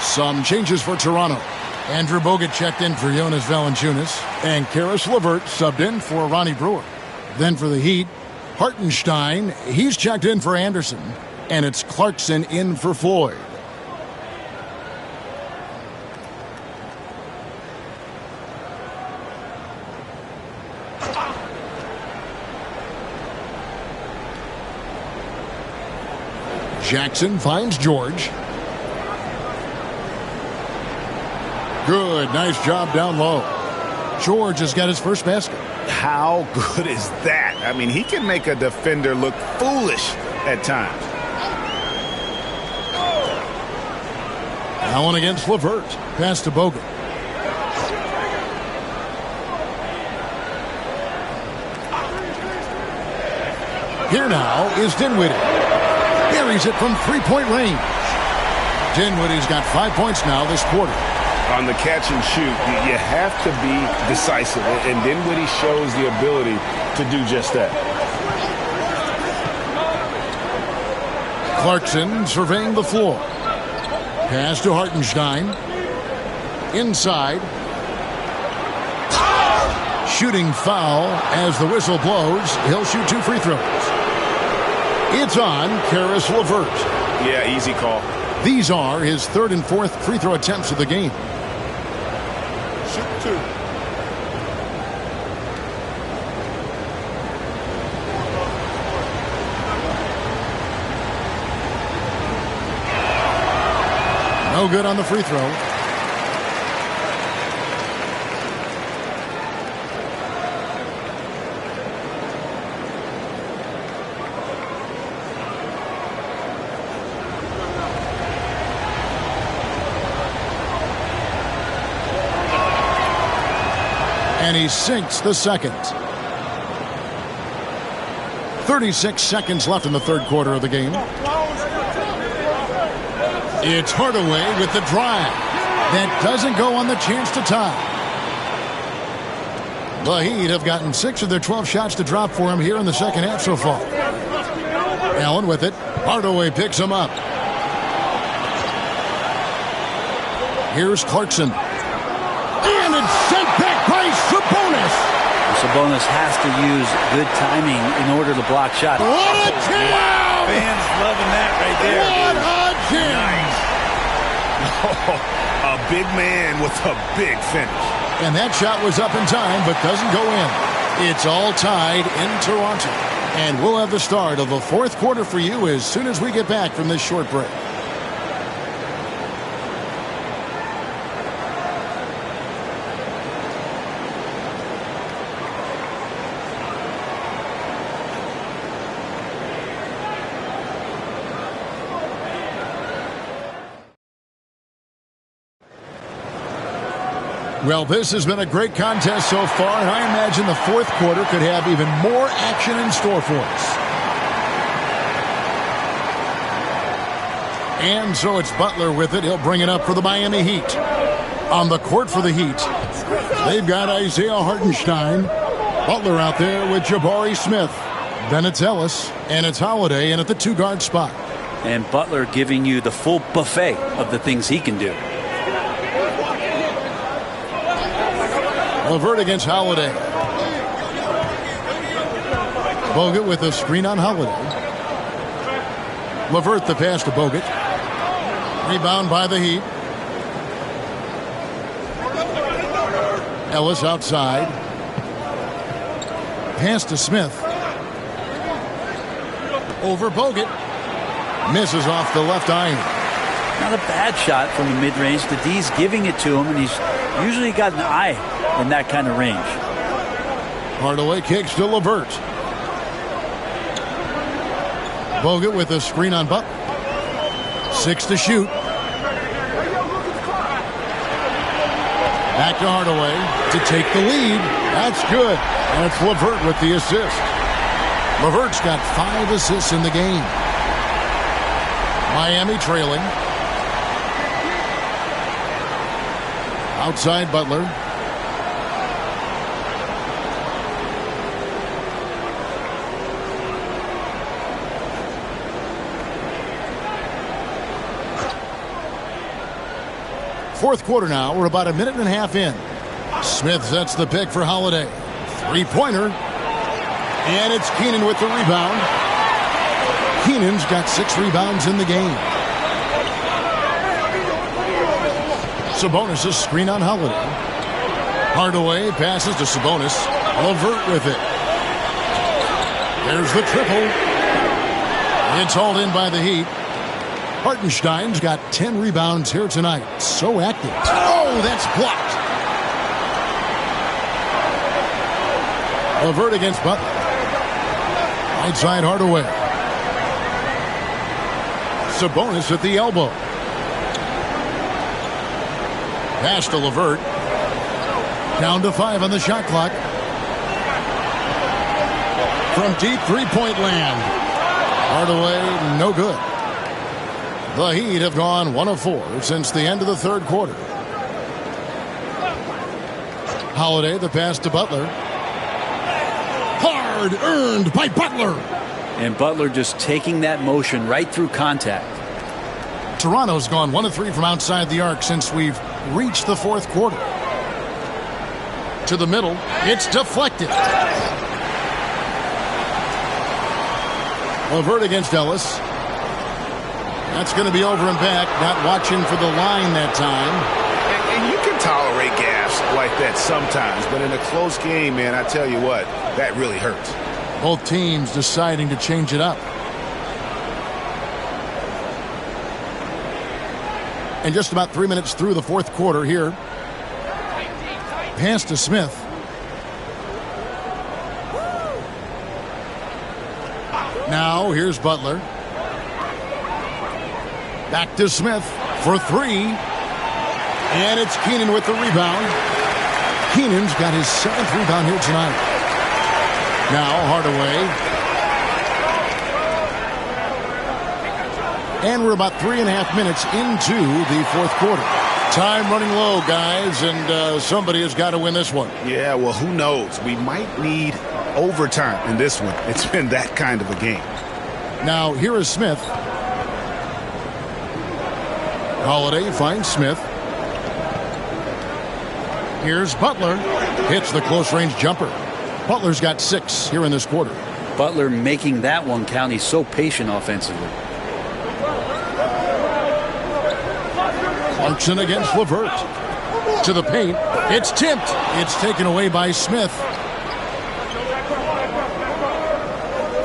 Some changes for Toronto. Andrew Bogut checked in for Jonas Valanciunas. And Karis LeVert subbed in for Ronnie Brewer. Then for the Heat, Hartenstein, he's checked in for Anderson. And it's Clarkson in for Floyd. Jackson finds George. Good, nice job down low. George has got his first basket. How good is that? I mean, he can make a defender look foolish at times. Allen against LeVert. Pass to Bogut. Here now is Dinwiddie. Buries it from three-point range. Dinwiddie's got 5 points now this quarter. On the catch and shoot, you have to be decisive, and Dinwiddie shows the ability to do just that. Clarkson surveying the floor. Pass to Hartenstein. Inside. Shooting foul as the whistle blows. He'll shoot 2 free throws. It's on Caris LeVert. Yeah, easy call. These are his 3rd and 4th free throw attempts of the game. Shoot 2. No good on the free throw. And he sinks the second. 36 seconds left in the third quarter of the game. It's Hardaway with the drive. That doesn't go on the chance to tie. The Heat have gotten 6 of their 12 shots to drop for him here in the second half so far. Allen with it. Hardaway picks him up. Here's Clarkson. And it's sent back by Sabonis. Sabonis has to use good timing in order to block shots. What a jam! Wow. Fans loving that right there. What a jam! Nice. A big man with a big finish. And that shot was up in time, but doesn't go in. It's all tied in Toronto. And we'll have the start of the fourth quarter for you as soon as we get back from this short break. Well, this has been a great contest so far, and I imagine the fourth quarter could have even more action in store for us. And so it's Butler with it. He'll bring it up for the Miami Heat. On the court for the Heat, they've got Isaiah Hartenstein. Butler out there with Jabari Smith. Then it's Ellis, and it's Holiday in at the 2-guard spot. And Butler giving you the full buffet of the things he can do. LeVert against Holiday. Bogut with a screen on Holiday. LeVert the pass to Bogut. Rebound by the Heat. Ellis outside. Pass to Smith. Over Bogut. Misses off the left iron. Not a bad shot from the mid-range. The D's giving it to him, and he's usually got an eye in that kind of range. Hardaway kicks to LeVert. Bogut with a screen on Butler. 6 to shoot. Back to Hardaway to take the lead. That's good. And it's LeVert with the assist. LeVert's got 5 assists in the game. Miami trailing. Outside Butler. Fourth quarter now. We're about a minute and a half in. Smith sets the pick for Holiday. Three-pointer. And it's Keenan with the rebound. Keenan's got 6 rebounds in the game. Sabonis' screen on Holiday. Hardaway passes to Sabonis. LeVert with it. There's the triple. It's hauled in by the Heat. Hartenstein's got 10 rebounds here tonight. So active. Oh, that's blocked. LeVert against Butler. Right side Hardaway. Sabonis at the elbow. Pass to LeVert. Down to 5 on the shot clock. From deep three-point land. Hardaway, no good. The Heat have gone 1 of 4 since the end of the third quarter. Holiday, the pass to Butler. Hard earned by Butler. And Butler just taking that motion right through contact. Toronto's gone 1 of 3 from outside the arc since we've reached the fourth quarter. To the middle, it's deflected. LeVert against Ellis. That's going to be over and back. Not watching for the line that time. And you can tolerate gaffes like that sometimes, but in a close game, man, I tell you what, that really hurts. Both teams deciding to change it up. And just about 3 minutes through the fourth quarter here. Pass to Smith. Now here's Butler. Back to Smith for 3. And it's Keenan with the rebound. Keenan's got his 7th rebound here tonight. Now Hardaway. And we're about 3.5 minutes into the fourth quarter. Time running low, guys, and somebody has got to win this one. Yeah, well, who knows? We might need overtime in this one. It's been that kind of a game. Now, here is Smith. Holiday finds Smith. Here's Butler. Hits the close-range jumper. Butler's got 6 here in this quarter. Butler making that one count. He's so patient offensively. Clarkson against LeVert. To the paint. It's tipped. It's taken away by Smith.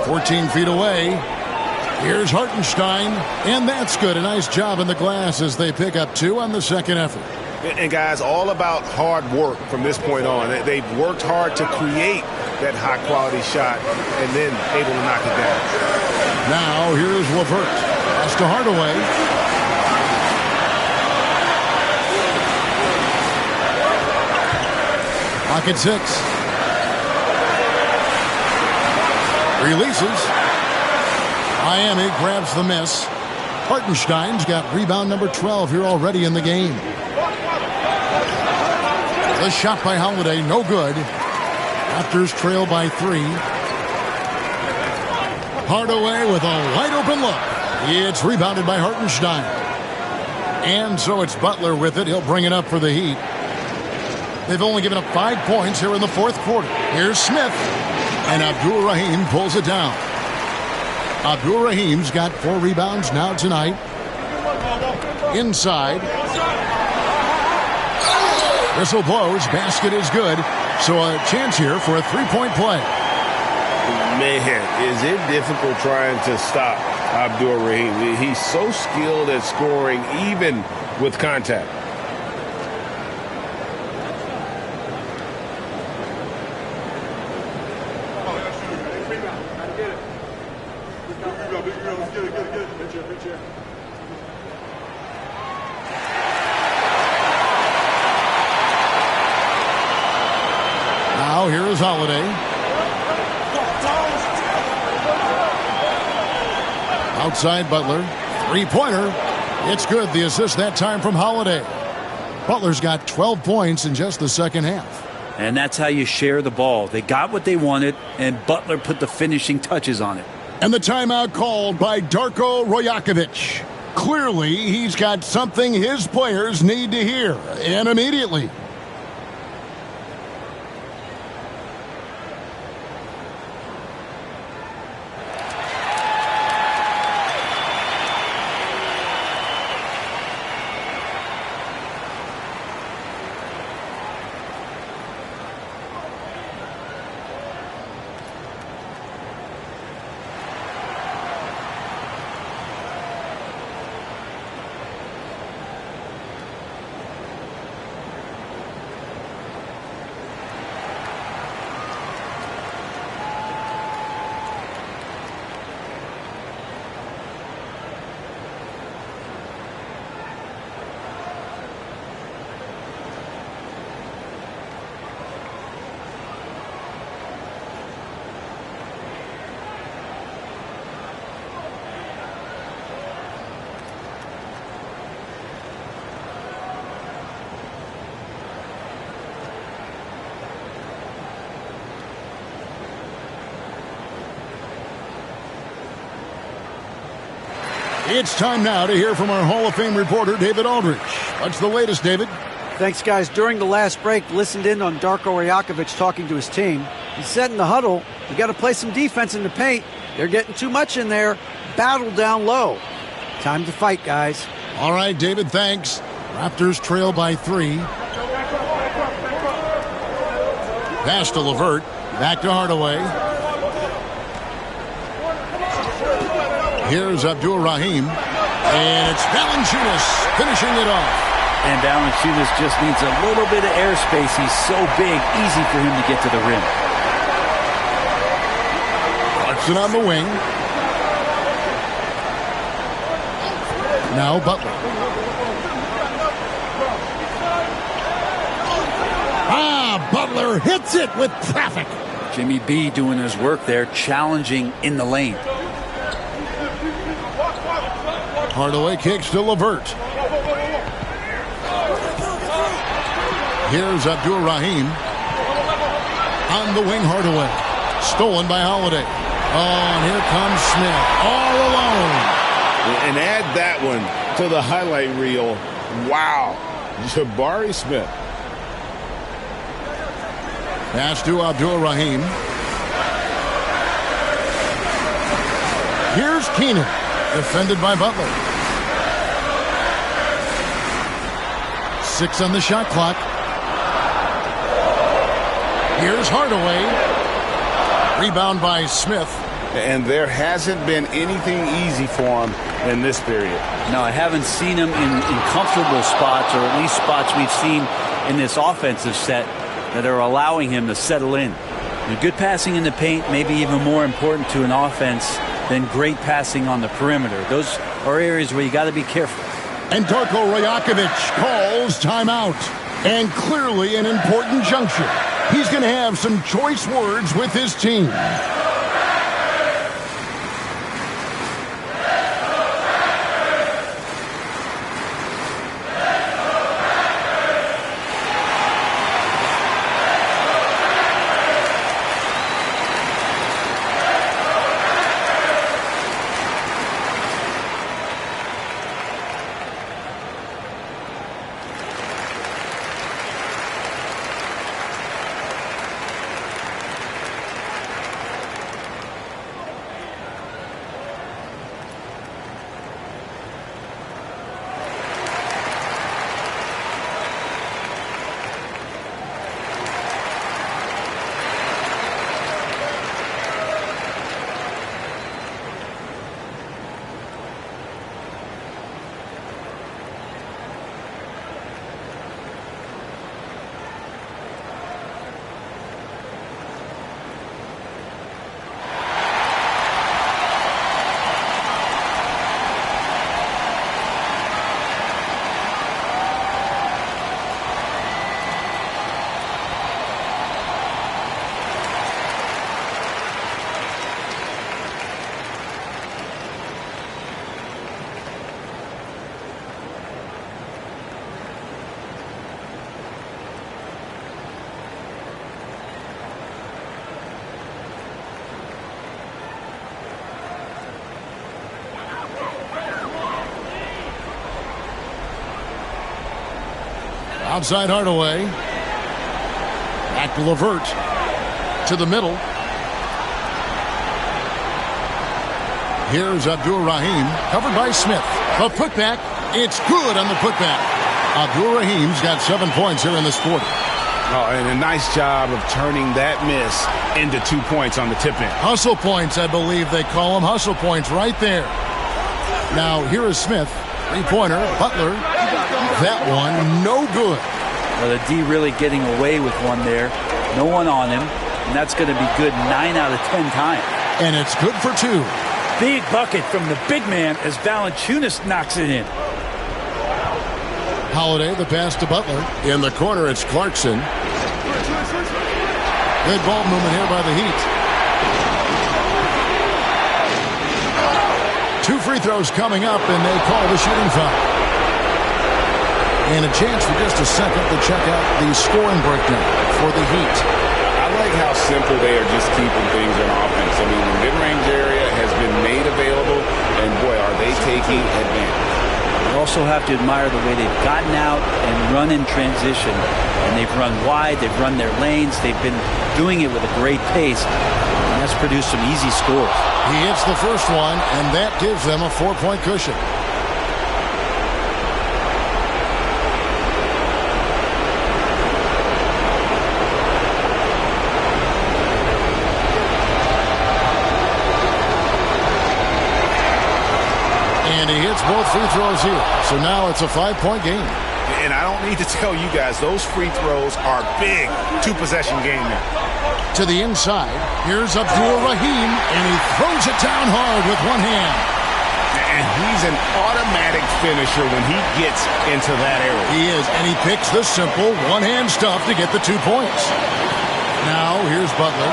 14 feet away. Here's Hartenstein. And that's good. A nice job in the glass as they pick up 2 on the second effort. And guys, all about hard work from this point on. They've worked hard to create that high-quality shot and then able to knock it down. Now here's LeVert. Pass to Hardaway. Pocket 6. Releases. Miami grabs the miss. Hartenstein's got rebound number 12 here already in the game. The shot by Holiday, no good. Raptors trail by 3. Hardaway with a wide open look. It's rebounded by Hartenstein. And so it's Butler with it. He'll bring it up for the Heat. They've only given up 5 points here in the fourth quarter. Here's Smith. And Abdul-Rahim pulls it down. Abdul-Rahim's got 4 rebounds now tonight. Inside. Whistle blows. Basket is good. So a chance here for a 3-point play. Man, is it difficult trying to stop Abdul-Rahim? He's so skilled at scoring even with contact. Now here is Holiday. Outside Butler. 3-pointer. It's good. The assist that time from Holiday. Butler's got 12 points in just the second half. And that's how you share the ball. They got what they wanted, and Butler put the finishing touches on it. And the timeout called by Darko Rajakovic. Clearly, he's got something his players need to hear, and immediately. It's time now to hear from our Hall of Fame reporter, David Aldridge. What's the latest, David? Thanks, guys. During the last break, listened in on Darko Rajakovic talking to his team. He said in the huddle, you got to play some defense in the paint. They're getting too much in there. Battle down low. Time to fight, guys. All right, David, thanks. Raptors trail by 3. Pass to LeVert. Back to Hardaway. Here's Abdul Rahim. And it's Valanciunas finishing it off. And Valanciunas just needs a little bit of airspace. He's so big, easy for him to get to the rim. Clarkson on the wing. Now Butler. Butler hits it with traffic. Jimmy B doing his work there, challenging in the lane. Hardaway kicks to LeVert. Here's Abdul Rahim. On the wing, Hardaway. Stolen by Holiday. Oh, and here comes Smith. All alone. And add that one to the highlight reel. Wow. Jabari Smith. Pass to Abdul Rahim. Here's Keenan. Defended by Butler. 6 on the shot clock. Here's Hardaway. Rebound by Smith. And there hasn't been anything easy for him in this period. No, I haven't seen him in comfortable spots, or at least spots we've seen in this offensive set that are allowing him to settle in. And good passing in the paint may be even more important to an offense than great passing on the perimeter. Those are areas where you got to be careful. And Darko Rajakovic calls timeout. And clearly an important juncture. He's going to have some choice words with his team. Outside Hardaway. Back to LeVert. To the middle. Here's Abdul Rahim. Covered by Smith. The putback. It's good on the putback. Abdul Rahim's got 7 points here in this quarter. Oh, and a nice job of turning that miss into 2 points on the tip-in. Hustle points, I believe they call them. Hustle points right there. Now, here is Smith. Three-pointer. Butler. That one, no good. Well, the D really getting away with one there. No one on him. And that's going to be good 9 out of 10 times. And it's good for 2. Big bucket from the big man as Valanciunas knocks it in. Holiday, the pass to Butler. In the corner, it's Clarkson. Good ball movement here by the Heat. 2 free throws coming up, and they call the shooting foul. And a chance for just a second to check out the scoring breakdown for the Heat. I like how simple they are just keeping things on offense. I mean, the mid-range area has been made available, and boy, are they taking advantage. You also have to admire the way they've gotten out and run in transition. And they've run wide, they've run their lanes, they've been doing it with a great pace. And that's produced some easy scores. He hits the first one, and that gives them a 4-point cushion. And he hits both free throws here. So now it's a 5-point game. And I don't need to tell you guys, those free throws are big. 2-possession game there. To the inside, here's Abdul Rahim, and he throws it down hard with one hand. And he's an automatic finisher when he gets into that area. He is, and he picks the simple one-hand stuff to get the 2 points. Now, here's Butler.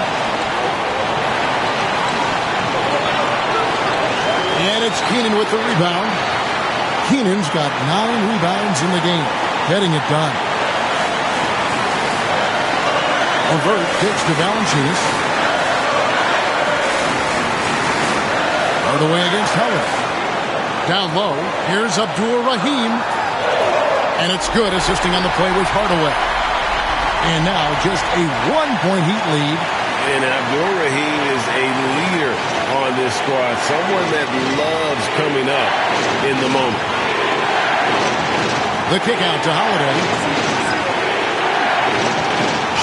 And it's Keenan with the rebound. Keenan's got 9 rebounds in the game, getting it done. Levert kicks to Valanciunas. Right away against Howard. Down low, here's Abdul Rahim. And it's good, assisting on the play with Hardaway. And now just a 1-point Heat lead. And Abdul Rahim is a leader on this squad, someone that loves coming up in the moment. The kick out to Holiday.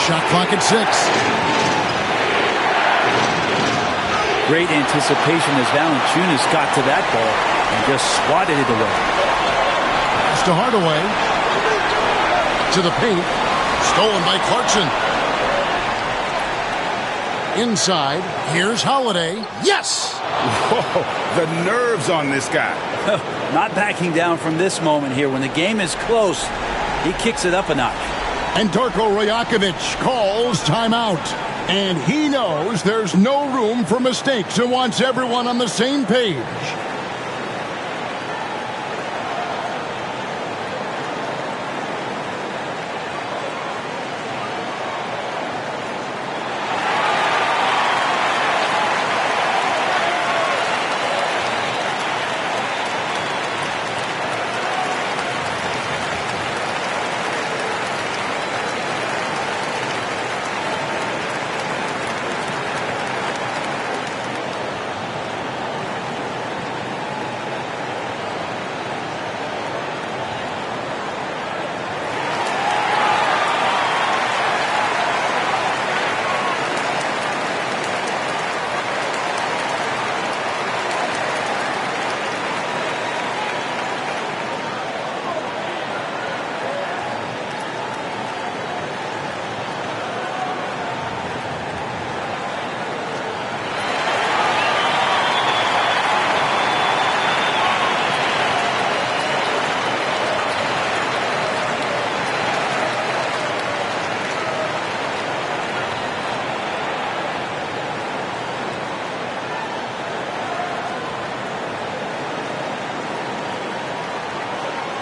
Shot clock at 6. Great anticipation as Valanciunas got to that ball and just swatted it away. Pass to Hardaway. To the paint. Stolen by Clarkson. Inside, here's Holiday. Yes! Whoa, the nerves on this guy. Not backing down from this moment here. When the game is close, he kicks it up a notch. And Darko Rajakovic calls timeout. And he knows there's no room for mistakes and wants everyone on the same page.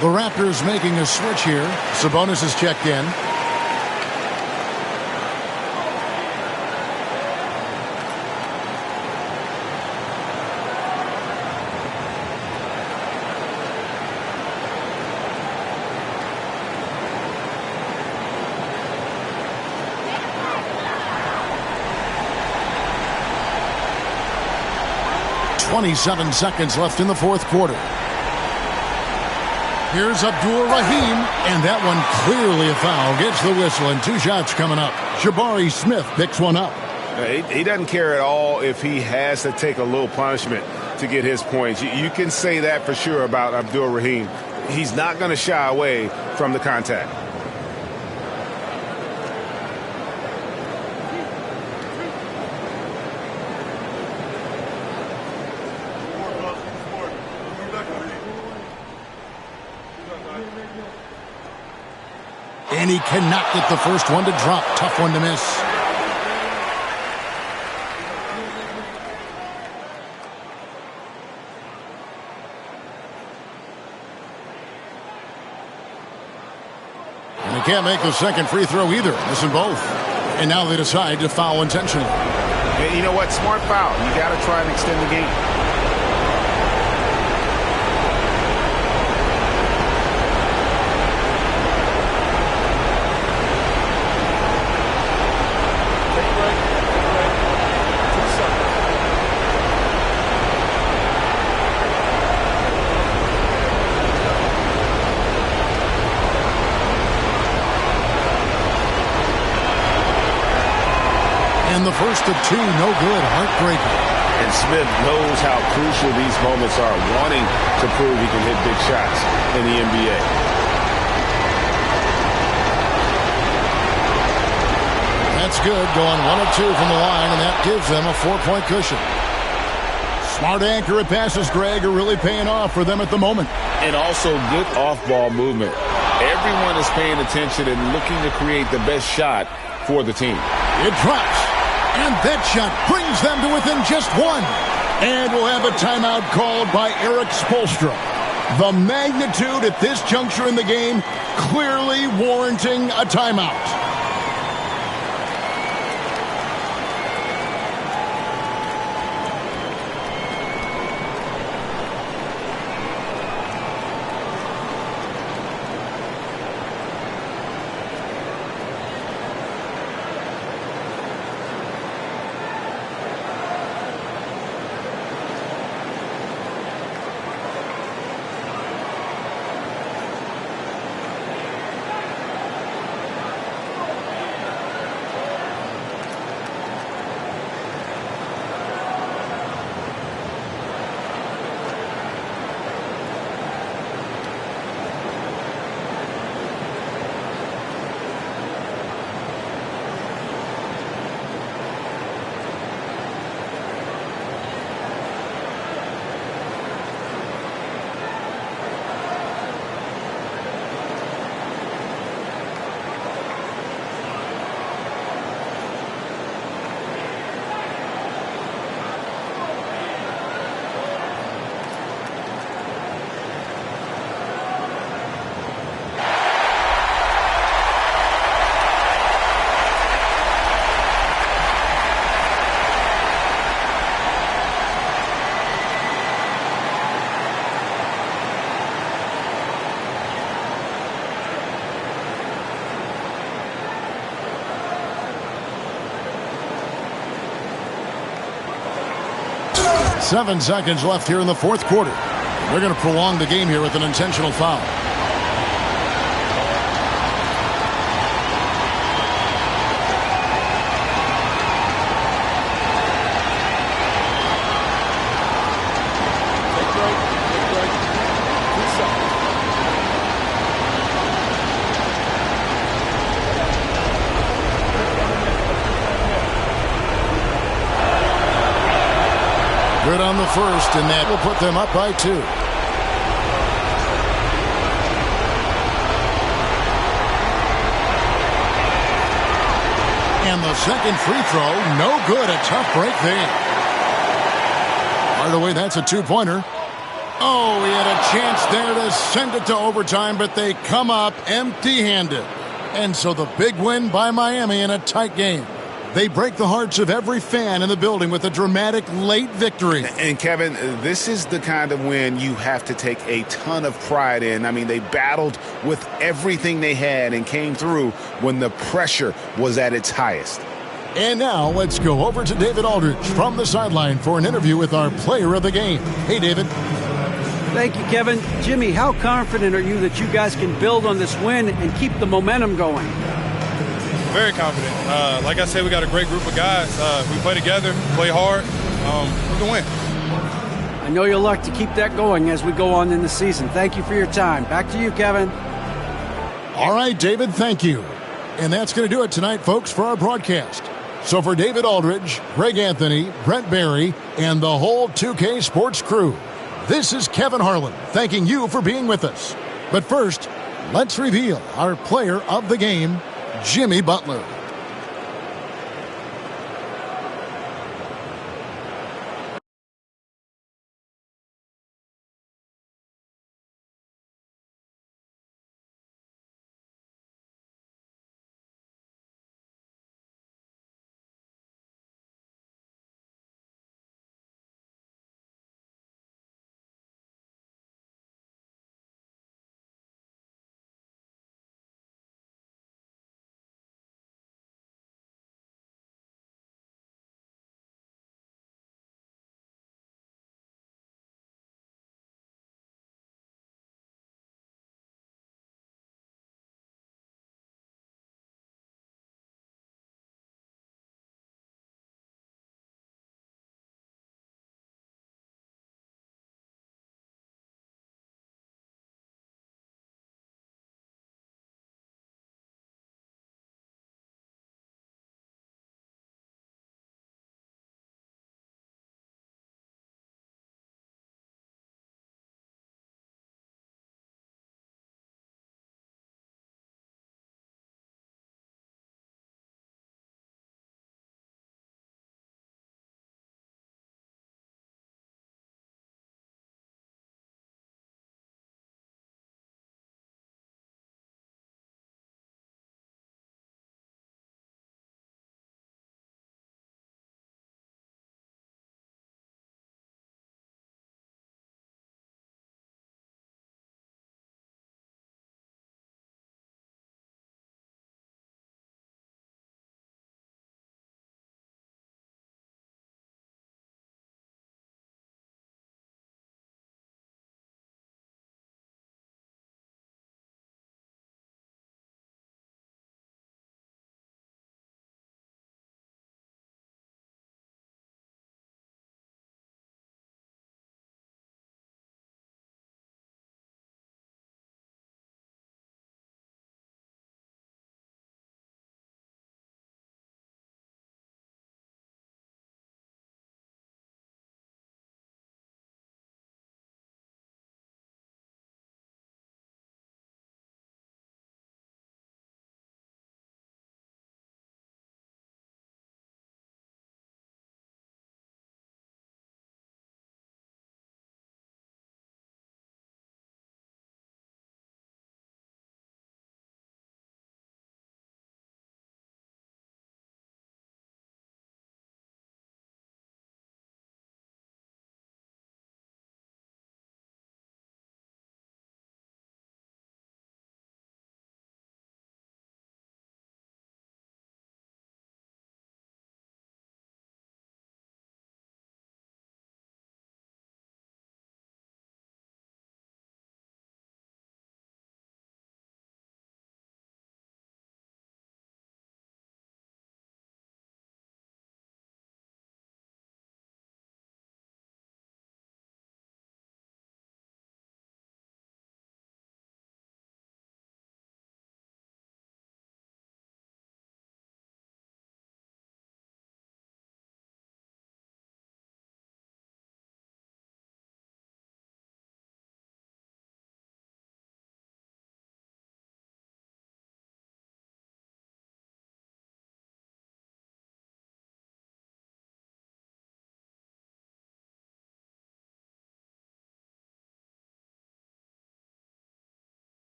The Raptors making a switch here. Sabonis is checked in. .27 seconds left in the fourth quarter. Here's Abdul Rahim, and that one clearly a foul. Gets the whistle, and 2 shots coming up. Jabari Smith picks one up. He doesn't care at all if he has to take a little punishment to get his points. You can say that for sure about Abdul Rahim. He's not going to shy away from the contact. And he cannot get the first one to drop. Tough one to miss. And he can't make the second free throw either. Missing both. And now they decide to foul intentionally. And you know what? Smart foul. You got to try and extend the game. And the first of two, no good, heartbreaker. And Smith knows how crucial these moments are, wanting to prove he can hit big shots in the NBA. That's good, going 1 of 2 from the line, and that gives them a 4-point cushion. Smart accurate passes, Greg, are really paying off for them at the moment. And also good off-ball movement. Everyone is paying attention and looking to create the best shot for the team. It drops. And that shot brings them to within just 1. And we'll have a timeout called by Erik Spoelstra. The magnitude at this juncture in the game clearly warranting a timeout. Seven seconds left here in the fourth quarter. They're going to prolong the game here with an intentional foul. Good on the first, and that will put them up by 2. And the second free throw, no good. A tough break there. Hardaway, that's a 2-pointer. Oh, he had a chance there to send it to overtime, but they come up empty-handed. And so the big win by Miami in a tight game. They break the hearts of every fan in the building with a dramatic late victory. And, Kevin, this is the kind of win you have to take a ton of pride in. I mean, they battled with everything they had and came through when the pressure was at its highest. And now let's go over to David Aldridge from the sideline for an interview with our player of the game. Hey, David. Thank you, Kevin. Jimmy, how confident are you that you guys can build on this win and keep the momentum going? Very confident. Like I said, we got a great group of guys. We play together, play hard. We can win. I know you'll like to keep that going as we go on in the season. Thank you for your time. Back to you, Kevin. All right, David, thank you. And that's going to do it tonight, folks, for our broadcast. So for David Aldridge, Greg Anthony, Brent Barry, and the whole 2K Sports crew, this is Kevin Harlan thanking you for being with us. But first, let's reveal our player of the game, Jimmy Butler.